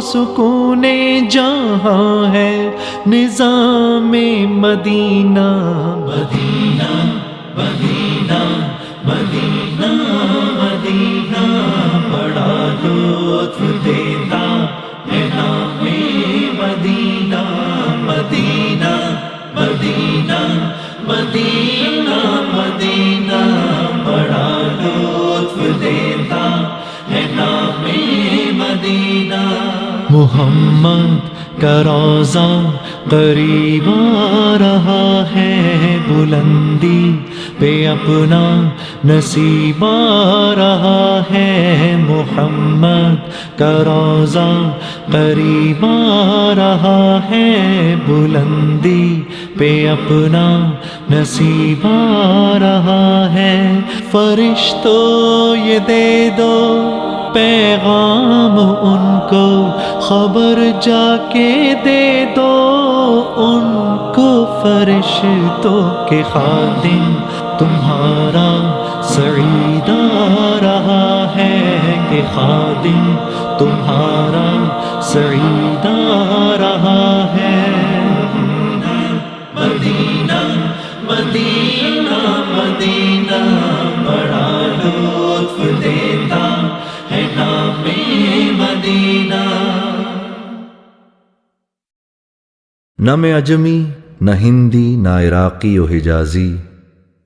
سکون جہاں ہے نظام مدینہ. مدینہ مدینہ مدینہ مدینہ بڑا لطف دیتا ہے نام مدینہ. مدینہ مدینہ مدینہ مدینہ بڑا لطف دیتا ہے نام مدینہ. محمد کا روضہ قریب آ رہا ہے، بلندی پہ اپنا نصیب آ رہا ہے. محمد کا روضہ قریب آ رہا ہے، بلندی پہ اپنا نصیب آ رہا ہے. فرشتوں یہ دے دو پیغام ان کو، خبر جا کے دے دو ان کو. فرشتوں کے خادم تمہارا سعید آ رہا ہے، کہ خادم تمہارا سعید آ رہا ہے. مدینہ مدینہ مدینہ بڑا لطف دیتا ہے نام مدینہ. نہ میں عجمی نہ ہندی نہ عراقی و حجازی،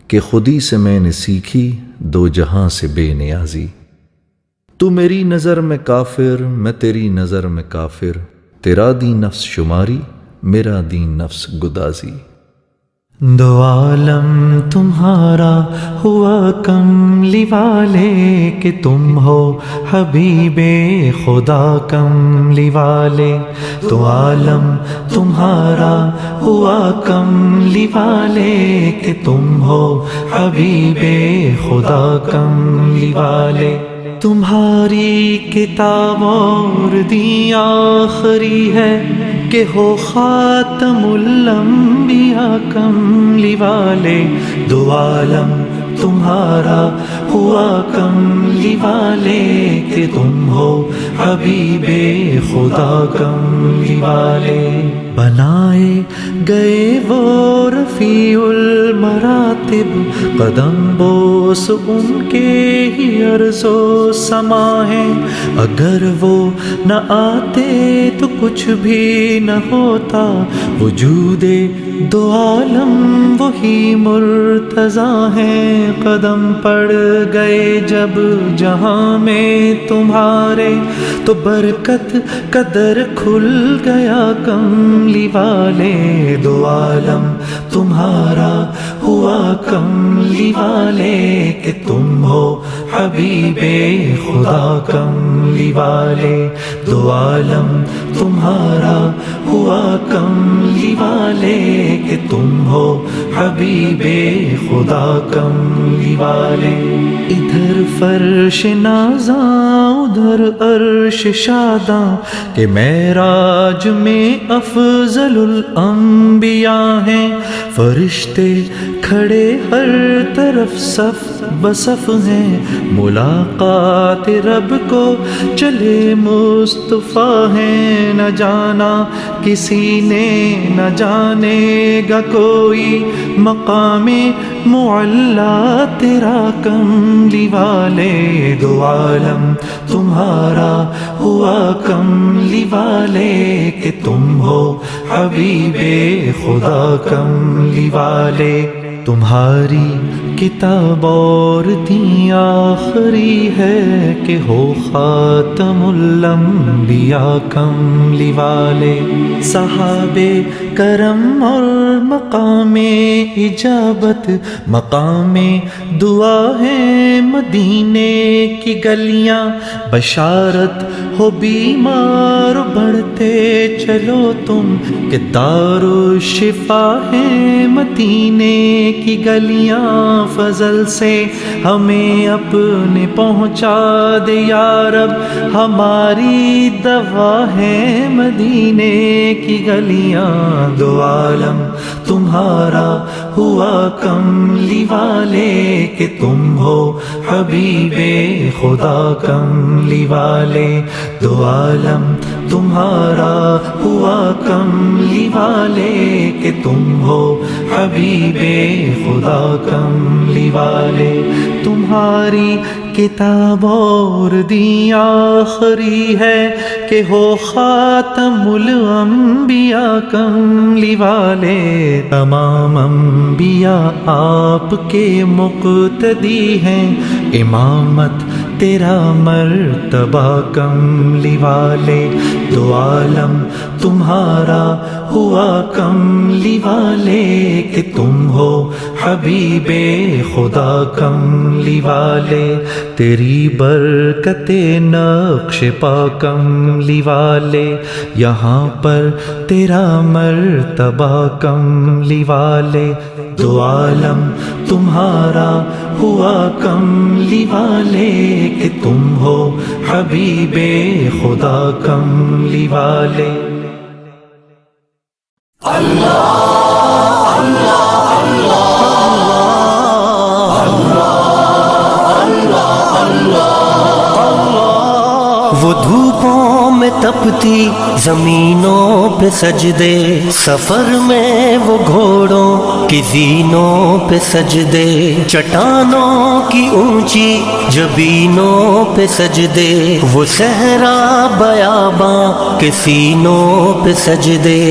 کہ خودی سے میں نے سیکھی دو جہاں سے بے نیازی. تو میری نظر میں کافر، میں تیری نظر میں کافر، تیرا دین نفس شماری، میرا دین نفس گدازی. دو عالم تمہارا ہوا کملی والے، کہ تم ہو حبیب خدا کملی والے. دو عالم تمہارا ہوا کملی والے، کہ تم ہو حبیب خدا کملی والے. تمہاری کتاب اور دین آخری ہے، کہ ہو خاتم الانبیاء کملی والے. دو عالم تمہارا ہوا کملی والے، کہ تم ہو حبیب خدا کملی والے. بنائے گئے وہ رفیع المراتب، قدم بوس ان کے ہی عرض و سما ہے. اگر وہ نہ آتے تو کچھ بھی نہ ہوتا، وجود دو عالم وہی مرتضیٰ ہیں. قدم پڑ گئے جب جہاں میں تمہارے، تو برکت قدر کھل گیا کملی والے. دو عالم تمہارا ہوا کملی والے، کہ تم ہو حبیب خدا کملی والے. دو عالم تمہارا ہوا کملی والے، کہ تم ہو حبیب خدا کملی والے. ادھر فرش نازاں ادھر عرش شاداں، کہ معراج میں افضل الانبیاء ہیں. فرشتے کھڑے ہر طرف صف بصف ہیں، ملاقات رب کو چلے مصطفیٰ ہیں. نہ جانا کسی نے نہ جانے گا کوئی، مقام معلا تیرا کملی والے. دو عالم تمہارا ہوا کملی والے، کہ تم ہو حبیب خدا کملی والے. تمہاری کتاب اور دین آخری ہے، کہ ہو خاتم الانبیاء کملی والے. صحابہ کرم اور مقام اجابت مقام دعا ہے مدینے کی گلیاں، بشارت ہو بیمار بڑھتے چلو تم کہ دار و شفا ہے مدینے کی گلیاں، فضل سے ہمیں اپنے پہنچا دے یا رب، ہماری دوا ہے مدینے کی گلیاں، دو عالم تمہارا ہوا کملی والے کہ تم ہو حبیب خدا کملی والے، دو عالم تمہارا ہوا کملی والے کہ تم ہو حبیب خدا کملی والے، تمہاری کتاب اور دی آخری ہے کہ ہو خاتم الانبیاء کملی والے، تمام انبیاء آپ کے مقتدی ہیں، امامت تیرا مرتبہ کملی والے، دو عالم تمہارا ہوا کملی والے کہ تم ہو حبیب خدا کملی والے، تیری برکت نقش پا کملی والے، یہاں پر تیرا مرتبہ کملی والے، دو عالم تمہارا ہوا کملی والے کہ تم ہو حبیب خدا کملی والے۔ وہ دھوپوں میں تپتی زمینوں پہ سجدے، سفر میں وہ گھوڑوں کی زینوں پہ سجدے، چٹانوں کی اونچی جبینوں پہ سجدے، وہ صحرا بیاباں کے سینوں پہ سجدے،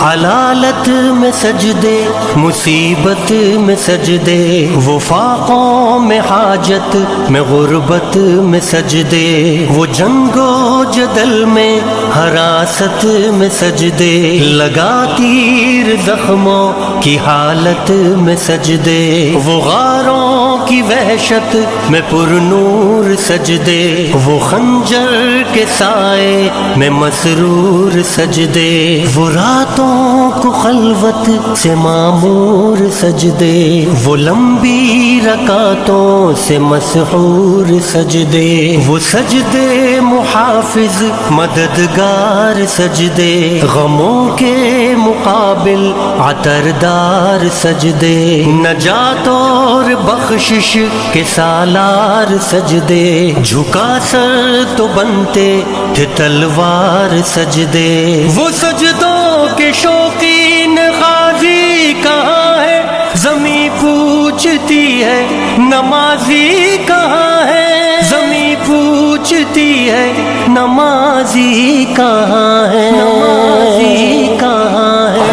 علالت میں سجدے مصیبت میں سجدے، وہ فاقوں میں حاجت میں غربت میں سجدے، وہ جنگ و جدل میں حراست میں سجدے، لگا تیر زخموں کی حالت میں سجدے، وہ غاروں کی وحشت میں پر نور سجدے، وہ خنجر کے سائے میں مسرور سجدے، وہ راتوں کو خلوت سے معمور سجدے، وہ لمبی رکعتوں سے مسحور سجدے، وہ سجدے محافظ مددگار سجدے، غموں کے مقابل عطردار سجدے، نجات اور بخشش کے سالار سجدے، جھکا سر تو بنتے تھے تلوار سجدے، وہ سجدوں کے شوقین غازی کہاں ہے، زمیں پوچھتی ہے نمازی کہاں ہے، زمیں پوچھتی ہے نمازی کہاں ہے، نمازی کہاں ہے۔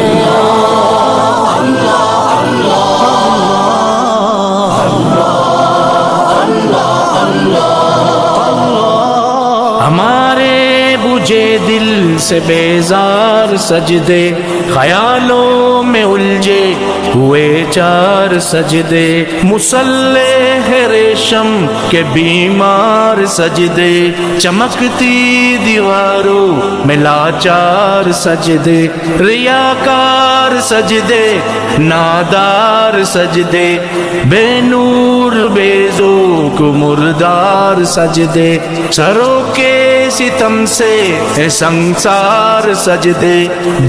ہمارے بجھے دل سے بیزار سجدے، خیالوں میں الجھے ہوئے چار سجدے، مصلح ریشم کے بیمار سجدے، چمکتی دیواروں میں لاچار سجدے، ریاکار سجدے نادار سجدے، بے نور بے ذوق مردار سجدے، سروں کے ستم سے سنسار سجدے،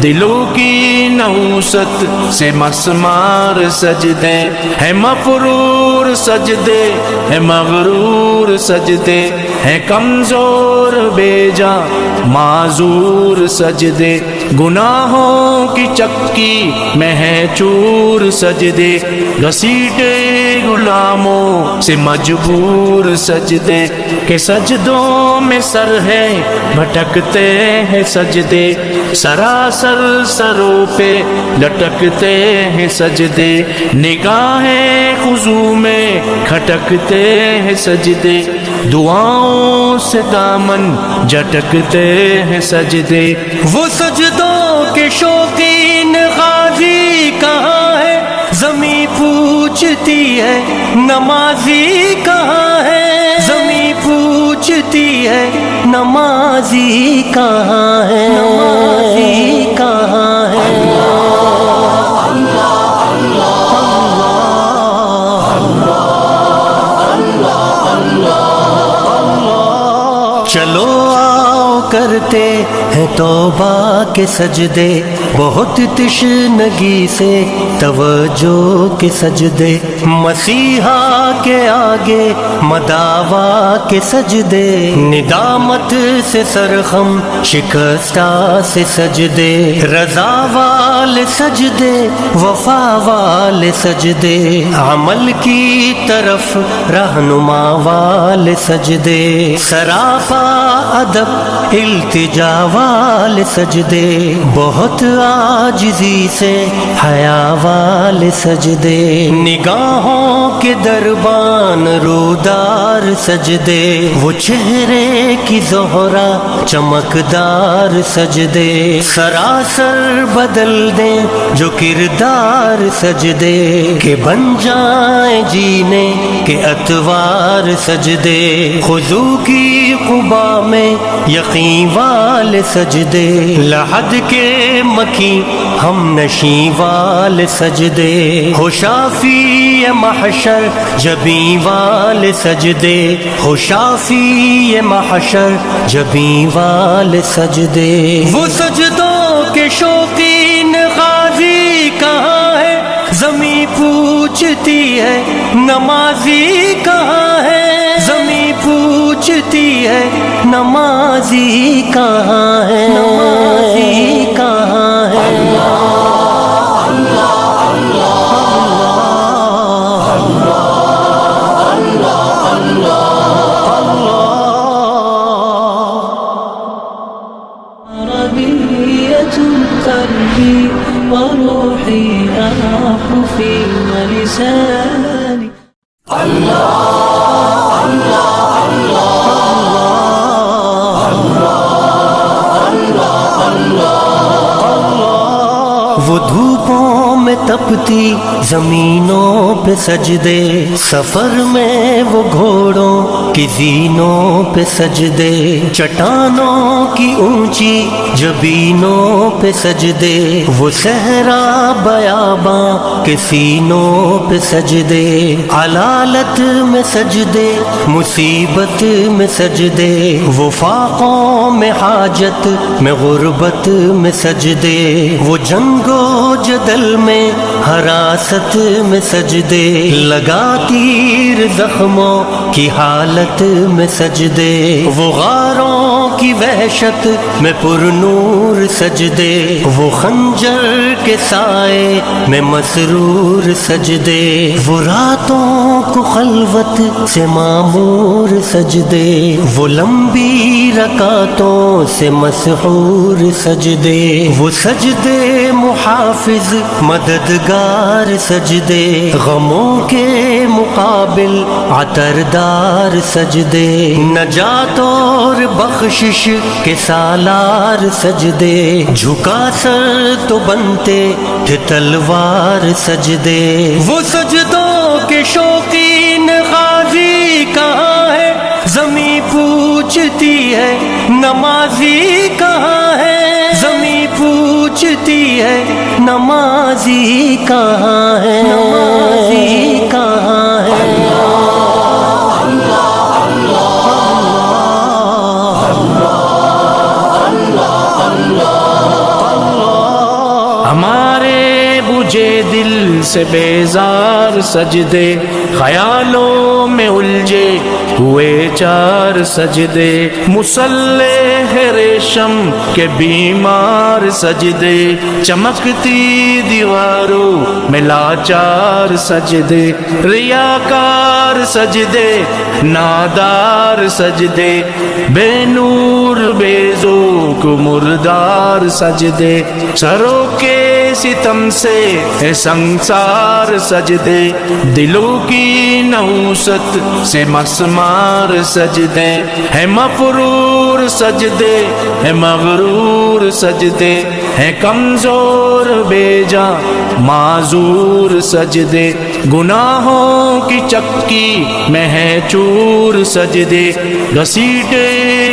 دلوں کی نحوست سے مسمار سجدے، ہے مفرور سجدے ہے مغرور سجدے، ہے کمزور بے جاں معذور سجدے، گناہوں کی چکی میں ہے چور سجدے، گھسیٹے غلاموں سے مجبور سجدے، کہ سجدوں میں سر ہے بھٹکتے ہیں سجدے، سراسر سروں پہ لٹکتے ہیں سجدے، نگاہیں خضوع میں کھٹکتے ہیں سجدے، دعاؤں سے دامن جھٹکتے ہیں سجدے، وہ سجدوں کے شوقین غازی کہاں پوچھتی ہے نمازی کہاں ہے، زمین پوچھتی ہے نمازی کہاں ہے، نمازی کہاں ہے۔ چلو آؤ کرتے ہیں توبہ کے سجدے، بہت تشنگی سے توجہ کے سجدے، مسیحا کے آگے مداوا کے سجدے، ندامت سے سرخم شکستہ سے سجدے، رضا والے سجدے، وفا والے سجدے، عمل کی طرف رہنما والے سجدے، سراپا ادب التجا والے سجدے، بہت عاجزی سے حیا والے سجدے، نگاہوں کے دربان رودار سجدے، وہ چہرے کی زہرا چمکدار سجدے، سراسر بدل دیں جو کردار سجدے، کہ بن جائیں جینے کے اتوار سجدے، خضوع کی قبا میں یقین والے سجدے، لحد کے مکی ہم نشیں والے سجدے، ہو شافی محشر جبیں والے سجدے، ہو شافی محشر جبیں والے سجدے، وہ سجدوں کے شوقین غازی کہاں ہے، زمین پوچھتی ہے نمازی کہاں ہے، زمین پوچھتی ہے نمازی کہاں ہے، نمازی کہاں ہے۔ عربية قلبي وروحي أراح في ولساني وہ دھوپوں میں تپتی زمینوں پہ سجدے، سفر میں وہ گھوڑوں کی زینوں پہ سجدے، چٹانوں کی اونچی جبینوں پہ سجدے، وہ صحرا بیاباں کے سینوں پہ سجدے، علالت میں سجدے، مصیبت میں سجدے، وہ فاقوں میں حاجت میں غربت میں سجدے، وہ جنگ و جدل میں حراست میں سجدے، لگا تیر زخموں کی حالت میں سجدے، وہ غاروں کی وحشت میں پر نور سجدے، وہ خنجر کے سائے میں مسرور سجدے، وہ راتوں کو خلوت سے معمور سجدے، وہ لمبی رکعتوں سے مسحور سجدے، وہ سجدے محافظ مددگار سجدے، غموں کے مقابل عطردار سجدے، نجات اور بخشش کے سالار سجدے، جھکا سر تو بنتے تھے تلوار سجدے، وہ سجدوں کے شوقین غازی کہاں ہے، زمین پوچھتی ہے نمازی کہاں ہے، زمین پوچھتی ہے نمازی کہاں ہے، نمازی کہاں ہے۔ ہمارے بجھے دل سے بیزار سجدے، خیالوں میں الجھے ہوئے چار سجدے، مسلح ریشم کے بیمار سجدے، چمکتی دیواروں میں لاچار سجدے، ریاکار سجدے، نادار سجدے، بے نور بے ذوق مردار سجدے، سروں کے ستم سے ہے سنسار سجدے، دلوں کی نحوست سے مسمار سجدے، ہے مفرور سجدے، ہے مغرور سجدے، ہیں کمزور بے جا معذور سجدے، گناہوں کی چکی میں ہے چور سجدے، گھسیٹے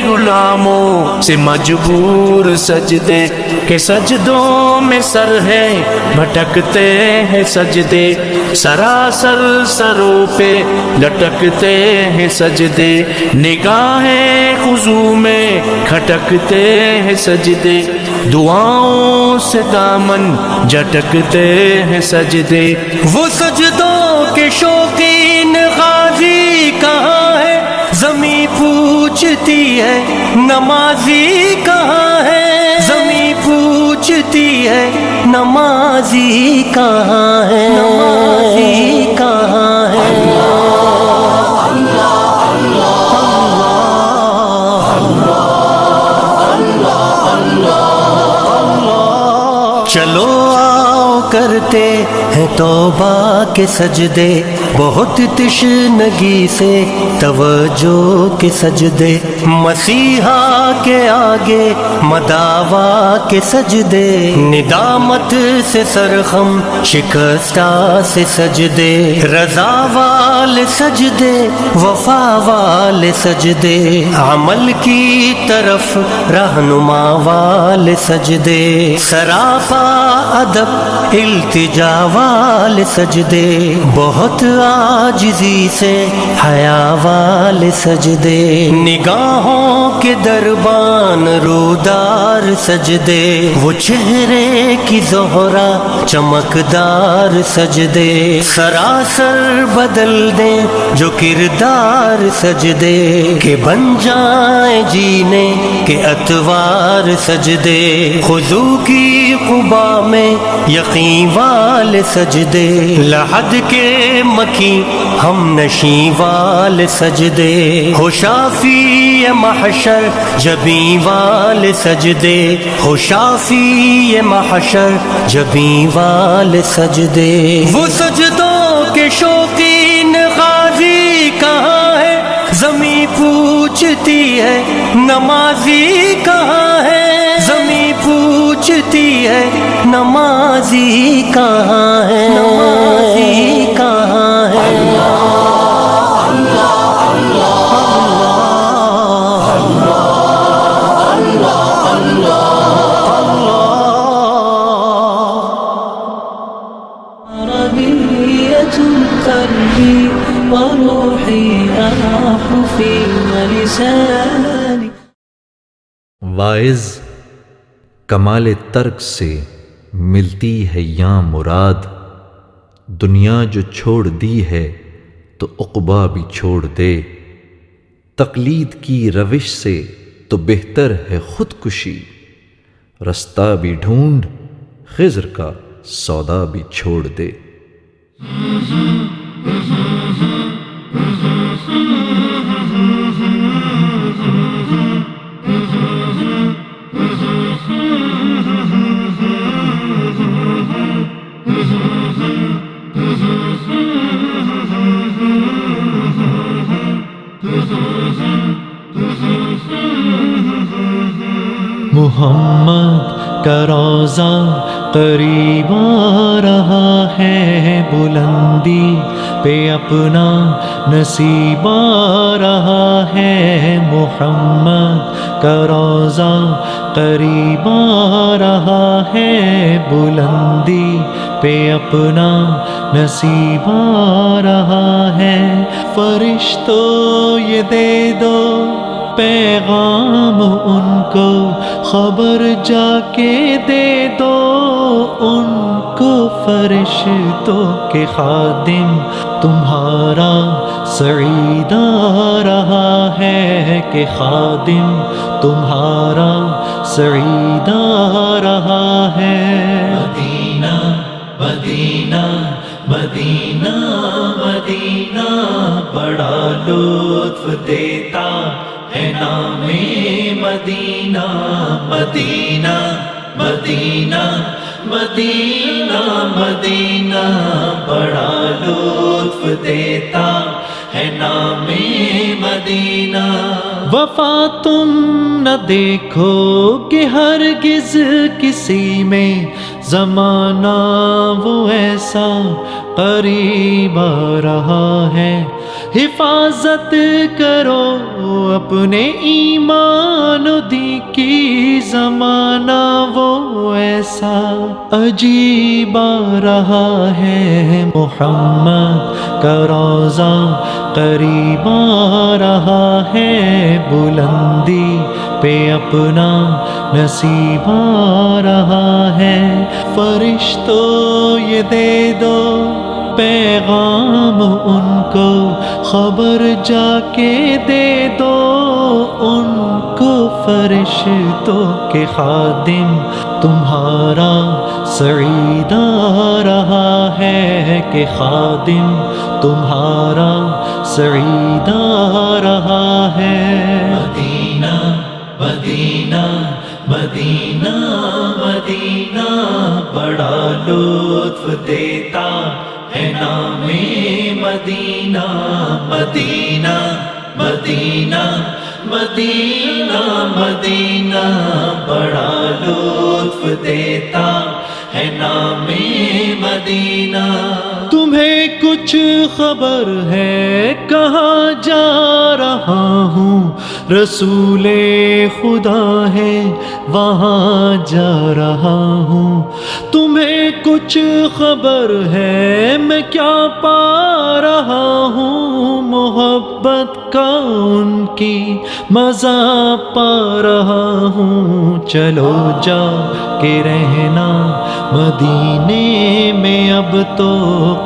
غلاموں سے مجبور سجدے، کہ سجدوں میں سر ہے بھٹکتے ہیں سجدے، سراسر سروں پہ لٹکتے ہیں سجدے، نگاہیں خضوع میں کھٹکتے ہیں سجدے، دعاؤں سے دامن جھٹکتے ہیں سجدے۔ وہ سجدوں کے شوقین غازی کہاں ہے، زمیں پوچھتی ہے نمازی کہاں ہے، زمیں پوچھتی ہے نمازی کہاں ہے، نمازی کہاں ہے۔ چلو آؤ کرتے ہیں توبہ کے سجدے، بہت تشنگی سے توجہ کے سجدے، مسیحا کے آگے مداوا کے سجدے، ندامت سے سرخم شکستہ سے سجدے، رضا والے سجدے وفا والے سجدے، عمل کی طرف رہنما والے سجدے، سراپا ادب التجا والے سجدے، بہت عاجزی سے حیا والے سجدے، نگاہوں کے دربان رودار سجدے، وہ چہرے کی زہرا چمکدار سجدے، سراسر بدل دیں جو کردار سجدے، کہ بن جائیں جینے کے اتوار سجدے، خضوع کی قبا میں یقین والے سجدے، لحد کے مکی ہم نشیں والے سجدے، ہو شافی محشر جبیں والے سجدے، ہو شافی محشر جبیں والے سجدے۔ وہ سجدوں کے شوقین غازی کہاں ہے، زمیں پوچھتی ہے نمازی کہاں ہے، زمیں پوچھتی ہے نمازی کہاں ہے، نمازی کہاں ہے۔ عربية قلبي وروحي أراح في ولساني۔ واعظ کمال ترک سے ملتی ہے یاں مراد، دنیا جو چھوڑ دی ہے تو عقبا بھی چھوڑ دے، تقلید کی روش سے تو بہتر ہے خودکشی، رستہ بھی ڈھونڈ خضر کا سودا بھی چھوڑ دے۔ محمد کا روضہ قریب آ رہا ہے، بلندی پہ اپنا نصیب آ رہا ہے، محمد کا روضہ قریب آ رہا ہے، بلندی پہ اپنا نصیب آ رہا ہے، فرشتوں یہ دے دو پیغام ان کو، خبر جا کے دے دو ان کو، فرشتوں کے خادم تمہارا سعید آ رہا ہے، کہ خادم تمہارا سعید آ رہا ہے۔ مدینہ مدینہ مدینہ مدینہ بڑا لطف دیتا ہے نام مدینہ، مدینہ مدینہ مدینہ مدینہ بڑا لطف دیتا ہے نام مدینہ۔ وفا تم نہ دیکھو کہ ہرگز کسی میں، زمانہ وہ ایسا قریب آ رہا ہے، حفاظت کرو اپنے ایمان و دین کی، زمانہ وہ ایسا عجیب آ رہا ہے، محمد کا روضہ قریب آ رہا ہے، بلندی پہ اپنا نصیب آ رہا ہے، فرشتوں یہ دے دو پیغام ان کو، خبر جا کے دے دو ان کو، فرشتوں کے خادم تمہارا سعید آ رہا ہے، کہ خادم تمہارا سعید آ رہا ہے، مدینہ مدینہ مدینہ مدینہ بڑا لطف دیتا ہے نام مدینہ، مدینہ مدینہ مدینہ مدینہ بڑا لطف دیتا ہے نام مدینہ، تمہیں کچھ خبر ہے کہاں جا رہا ہوں، رسول خدا ہے وہاں جا رہا ہوں، تمہیں کچھ خبر ہے میں کیا پا رہا ہوں، محبت کا ان کی مزہ پا رہا ہوں، چلو جا کے رہنا مدینے میں، اب تو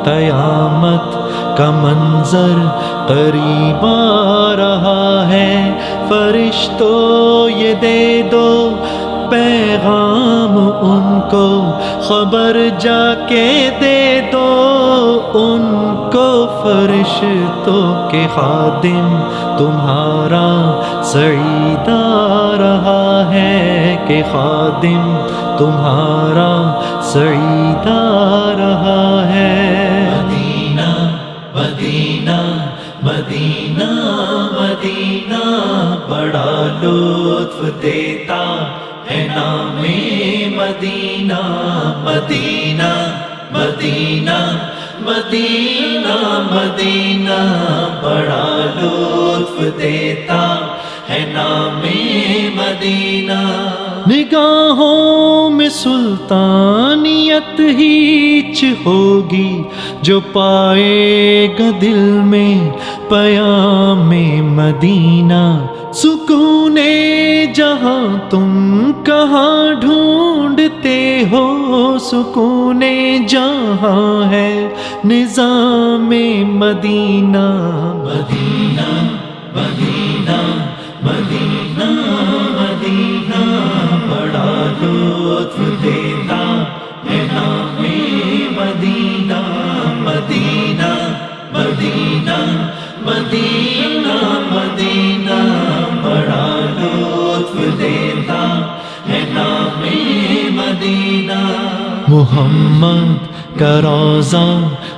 قیامت کا منظر قریب آ رہا ہے، فرشتوں یہ دے دو پیغام ان کو، خبر جا کے دے دو ان کو، فرشتوں کے خادم تمہارا سعید آ رہا ہے، کہ خادم تمہارا سعید آ رہا ہے، مدینہ مدینہ مدینہ مدینہ بڑا لطف دیتا ہے نام مدینہ، مدینہ مدینہ مدینہ مدینہ بڑا لطف دیتا ہے نام مدینہ، نگاہوں میں سلطانیت ہیچ ہوگی، جو پائے گا دل میں پیام مدینہ، سکون جہاں تم کہاں ڈھونڈتے ہو، سکون جہاں ہے نظام مدینہ، مدینہ مدینہ مدینہ مدینہ بڑا لطف دیتا ہے نام مدینہ، مدینہ مدینہ مدینہ مدینہ بڑا لطف دیتا ہے نام مدینہ، محمد کا روضہ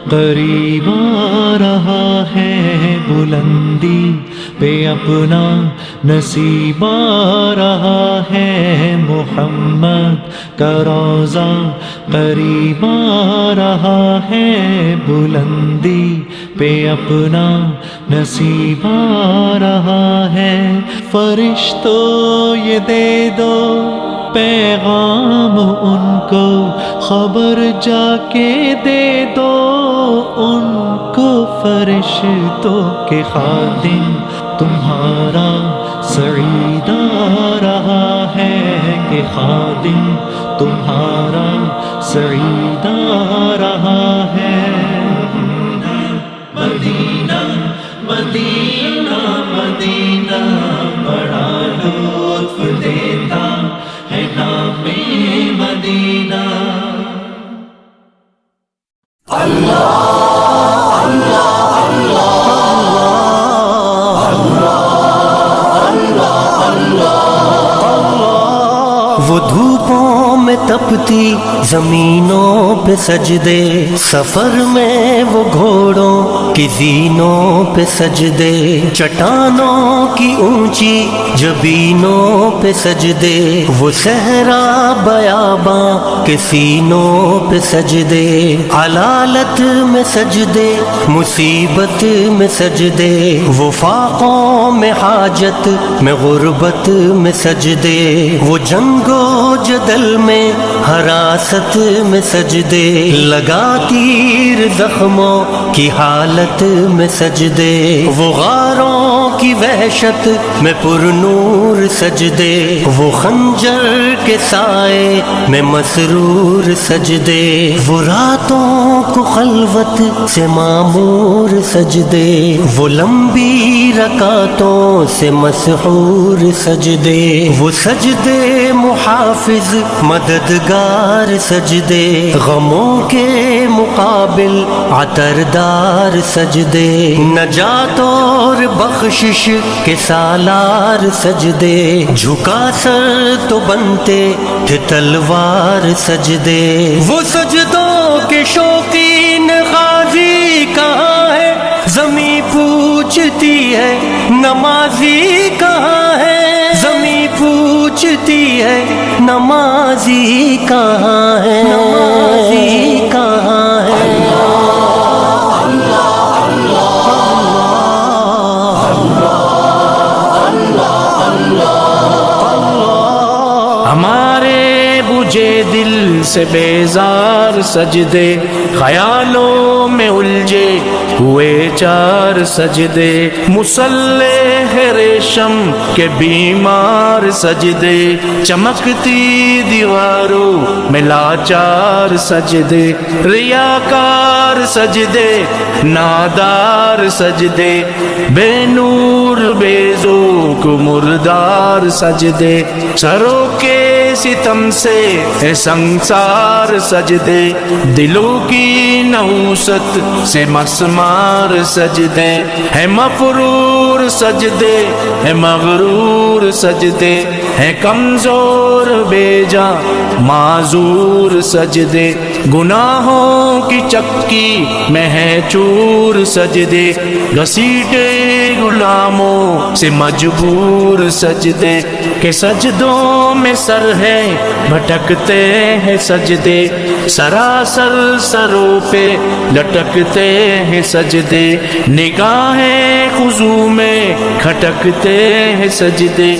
قریب آ رہا ہے، بلندی پہ اپنا نصیب آ رہا ہے، محمد کا روضہ قریب آ رہا ہے، بلندی پہ اپنا نصیب آ رہا ہے، فرشتوں یہ دے دو پیغام ان کو، خبر جا کے دے دو ان کو، فرشتوں کے خادم تمہارا سعید آ رہا ہے، کہ خادم تمہارا سعید آ رہا ہے، مدینہ مدینہ مدینہ بڑا لطف دیتا ہے نام مدینہ، وہ دھوپوں میں میں تپتی زمینوں پہ سجدے، سفر میں وہ گھوڑوں کی زینوں پہ سجدے، چٹانوں کی اونچی جبینوں پہ سجدے، وہ صحرا بیاباں کے سینوں پہ سجدے، علالت میں سجدے، مصیبت میں سجدے، وہ فاقوں میں حاجت میں غربت میں سجدے، وہ جنگ و جدل میں حراست میں سجدے، لگا تیر زخموں کی حالت میں سجدے، وہ غاروں کی وحشت میں پر نور سجدے، وہ خنجر کے سائے میں مسرور سجدے، وہ راتوں کو خلوت سے معمور سجدے، وہ لمبی رکعتوں سے مسحور سجدے، وہ سجدے محافظ مددگار سجدے، غموں کے مقابل عطردار سجدے، نجات اور بخشش کے سالار سجدے، جھکا سر تو بنتے تھے تلوار سجدے، وہ سجدوں کے شوقین غازی کہاں ہے، زمیں پوچھتی ہے نمازی کہاں ہے، زمیں پوچھتی ہے نمازی کہاں ہے، نمازی کہاں ہے۔ ہمارے بجھے دل سے بیزار سجدے، خیالوں میں الجھے ہوئے چار سجدے، مصلح ریشم کے بیمار سجدے، چمکتی دیواروں میں لاچار سجدے، ریاکار سجدے، نادار سجدے، بے نور بے ذوق مردار سجدے، سروں کے ستم سے سنسار سجدے، دلوں کی نحوست سے مسمار سجدے، ہے مفرور سجدے، ہے مغرور سجدے، ہے کمزور بے جاں معذور سجدے، گناہوں کی چکی میں ہے چور سجدے، گھسیٹے غلاموں سے مجبور سجدے، کہ سجدوں میں سر ہے بھٹکتے ہیں سجدے، سراسر سروں پہ لٹکتے ہیں سجدے، نگاہیں خضوع میں کھٹکتے ہیں سجدے،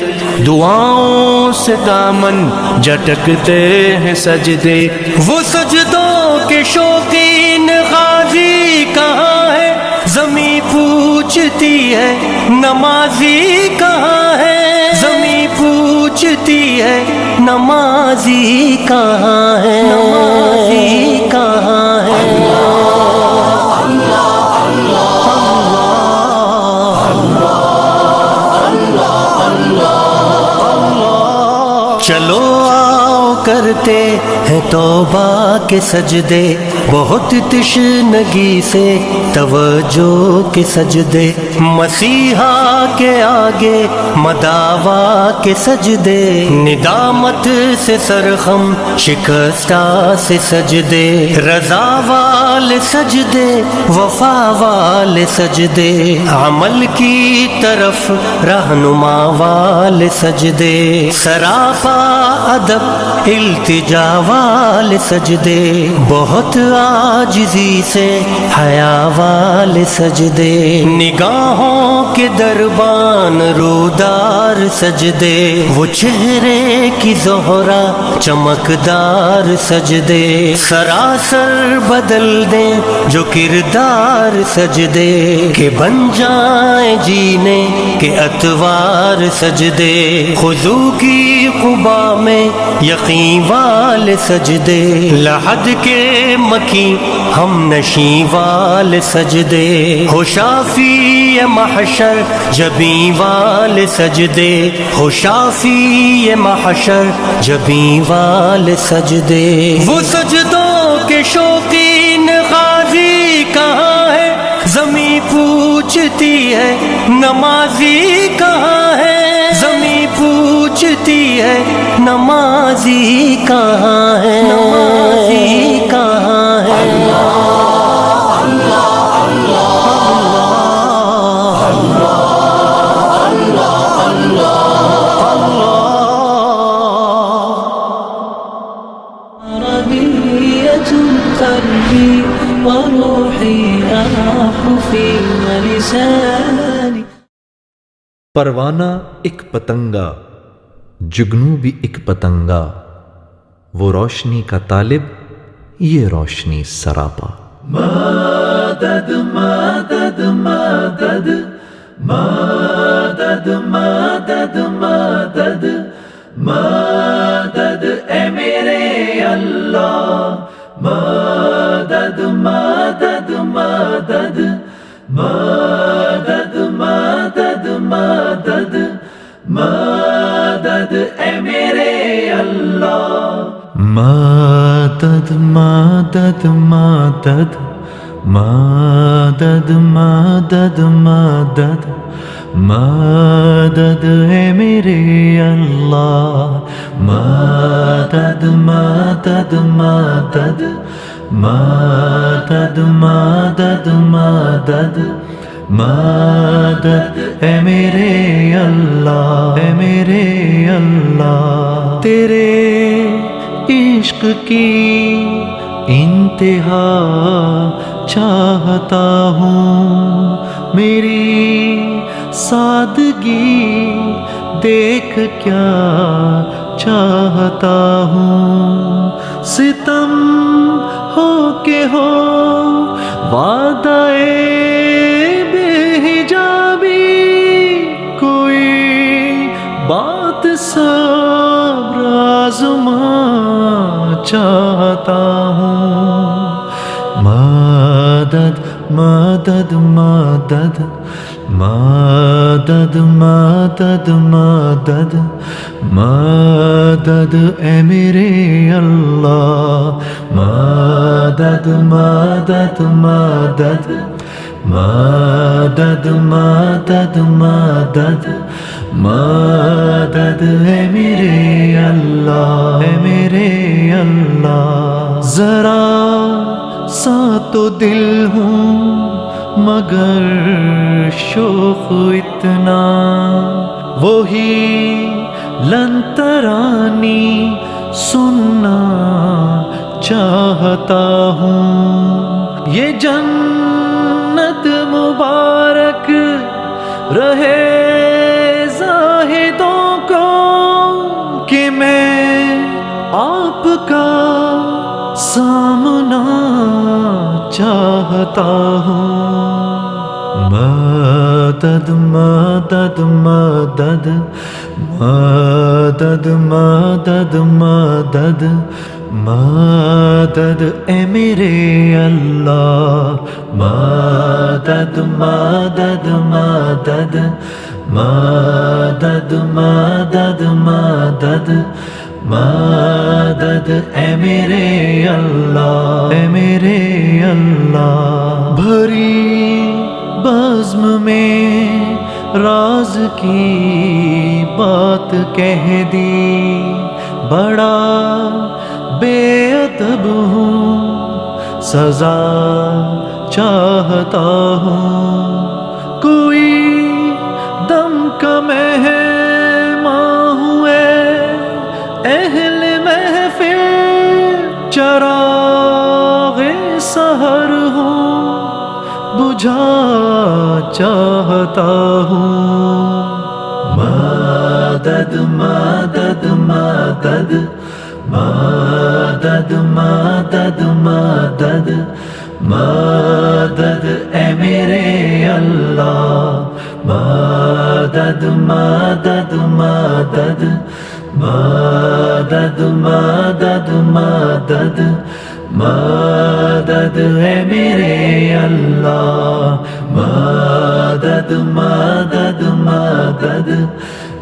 دعاؤں سے دامن جھٹکتے ہیں سجدے، وہ سجدوں کے شوقین غازی کہاں ہے، زمیں پوچھتی ہے نمازی کہاں ہے، زمیں پوچھتی ہے نمازی کہاں ہے، نمازی کہاں ہے۔ چلو آؤ کرتے ہیں توبہ کے سجدے، بہت تشنگی سے توجہ کے سجدے، مسیحا کے آگے مداوا کے سجدے، ندامت سے سرخم شکستہ سے سجدے، رضا والے سجدے، وفا والے سجدے، عمل کی طرف رہنما والے سجدے، سراپا ادب التجا والے سجدے، بہت عاجزی سے حیا والے سجدے، نگاہوں کے دربان رودار سجدے، وہ چہرے کی زہرا چمکدار سجدے، سراسر بدل دیں جو کردار سجدے، کہ بن جائیں جینے کے اتوار سجدے، خضوع کی قبا میں یقین والے سجدے، لحد کے مکیں ہم نشیں والے سجدے، ہو شافی محشر جبیں والے سجدے، ہو شافی محشر جبیں والے سجدے، وہ سجدوں کے شوقین غازی کہاں ہے، زمیں پوچھتی ہے نمازی کہاں ہے، زمیں پوچھتی ہے نمازی کہاں ہے نمازی کہاں ہے عربية قلبي وروحي آح في ولساني. پروانہ ایک پتنگا، جگنو بھی ایک پتنگا، وہ روشنی کا طالب، یہ روشنی سراپا. مدد مدد مدد مدد مدد مدد مدد اے میرے اللہ، مدد مدد مدد مدد مدد مدد مدد اے میرے اللہ. مدد مدد مدد مدد مدد مدد مدد ہے میرے اللہ. مدد مدد مدد مدد مدد مدد مدد اے میرے اللہ، اے میرے اللہ. تیرے عشق کی انتہا چاہتا ہوں، میری سادگی دیکھ کیا چاہتا ہوں. ستم ہو کہ ہو وعدہ بے حجابی، کوئی بات صبر آزما چاہتا ہوں. مدد مدد مدد مدد مدد مدد مدد اے میرے اللہ. مدد مدد مدد مدد مدد مدد مدد اے میرے اللہ، اے میرے اللہ. ذرا سا تو دل ہوں مگر شوق اتنا، وہی لن ترانی سننا چاہتا ہوں. یہ جنت مبارک رہے زاہدوں کو کہ میں آپ کا سامنا چاہتا ہوں. مدد مدد مدد مدد مدد مدد مدد اے میرے اللہ. مدد مدد مدد مدد مدد مدد مدد اے میرے اللہ، اے میرے اللہ. بھری بزم میں راز کی بات کہہ دی، بڑا بے ادب ہوں سزا چاہتا ہوں. کوئی دم کا مہمان ہوئے اہل محفل، چراغ سحر ہوں بجھا چاہتا ہوں. مدد مدد مدد مدد مدد مدد مدد اے میرے اللہ. مدد مدد مدد مدد مدد مدد مدد اے میرے اللہ. مدد مدد مدد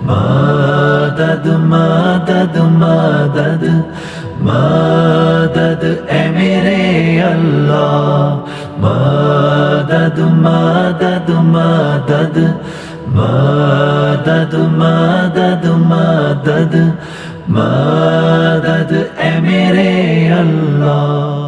مدد مدد مدد مدد اے میرے اللہ. مدد مدد مدد مدد مدد مدد مدد اے میرے اللہ.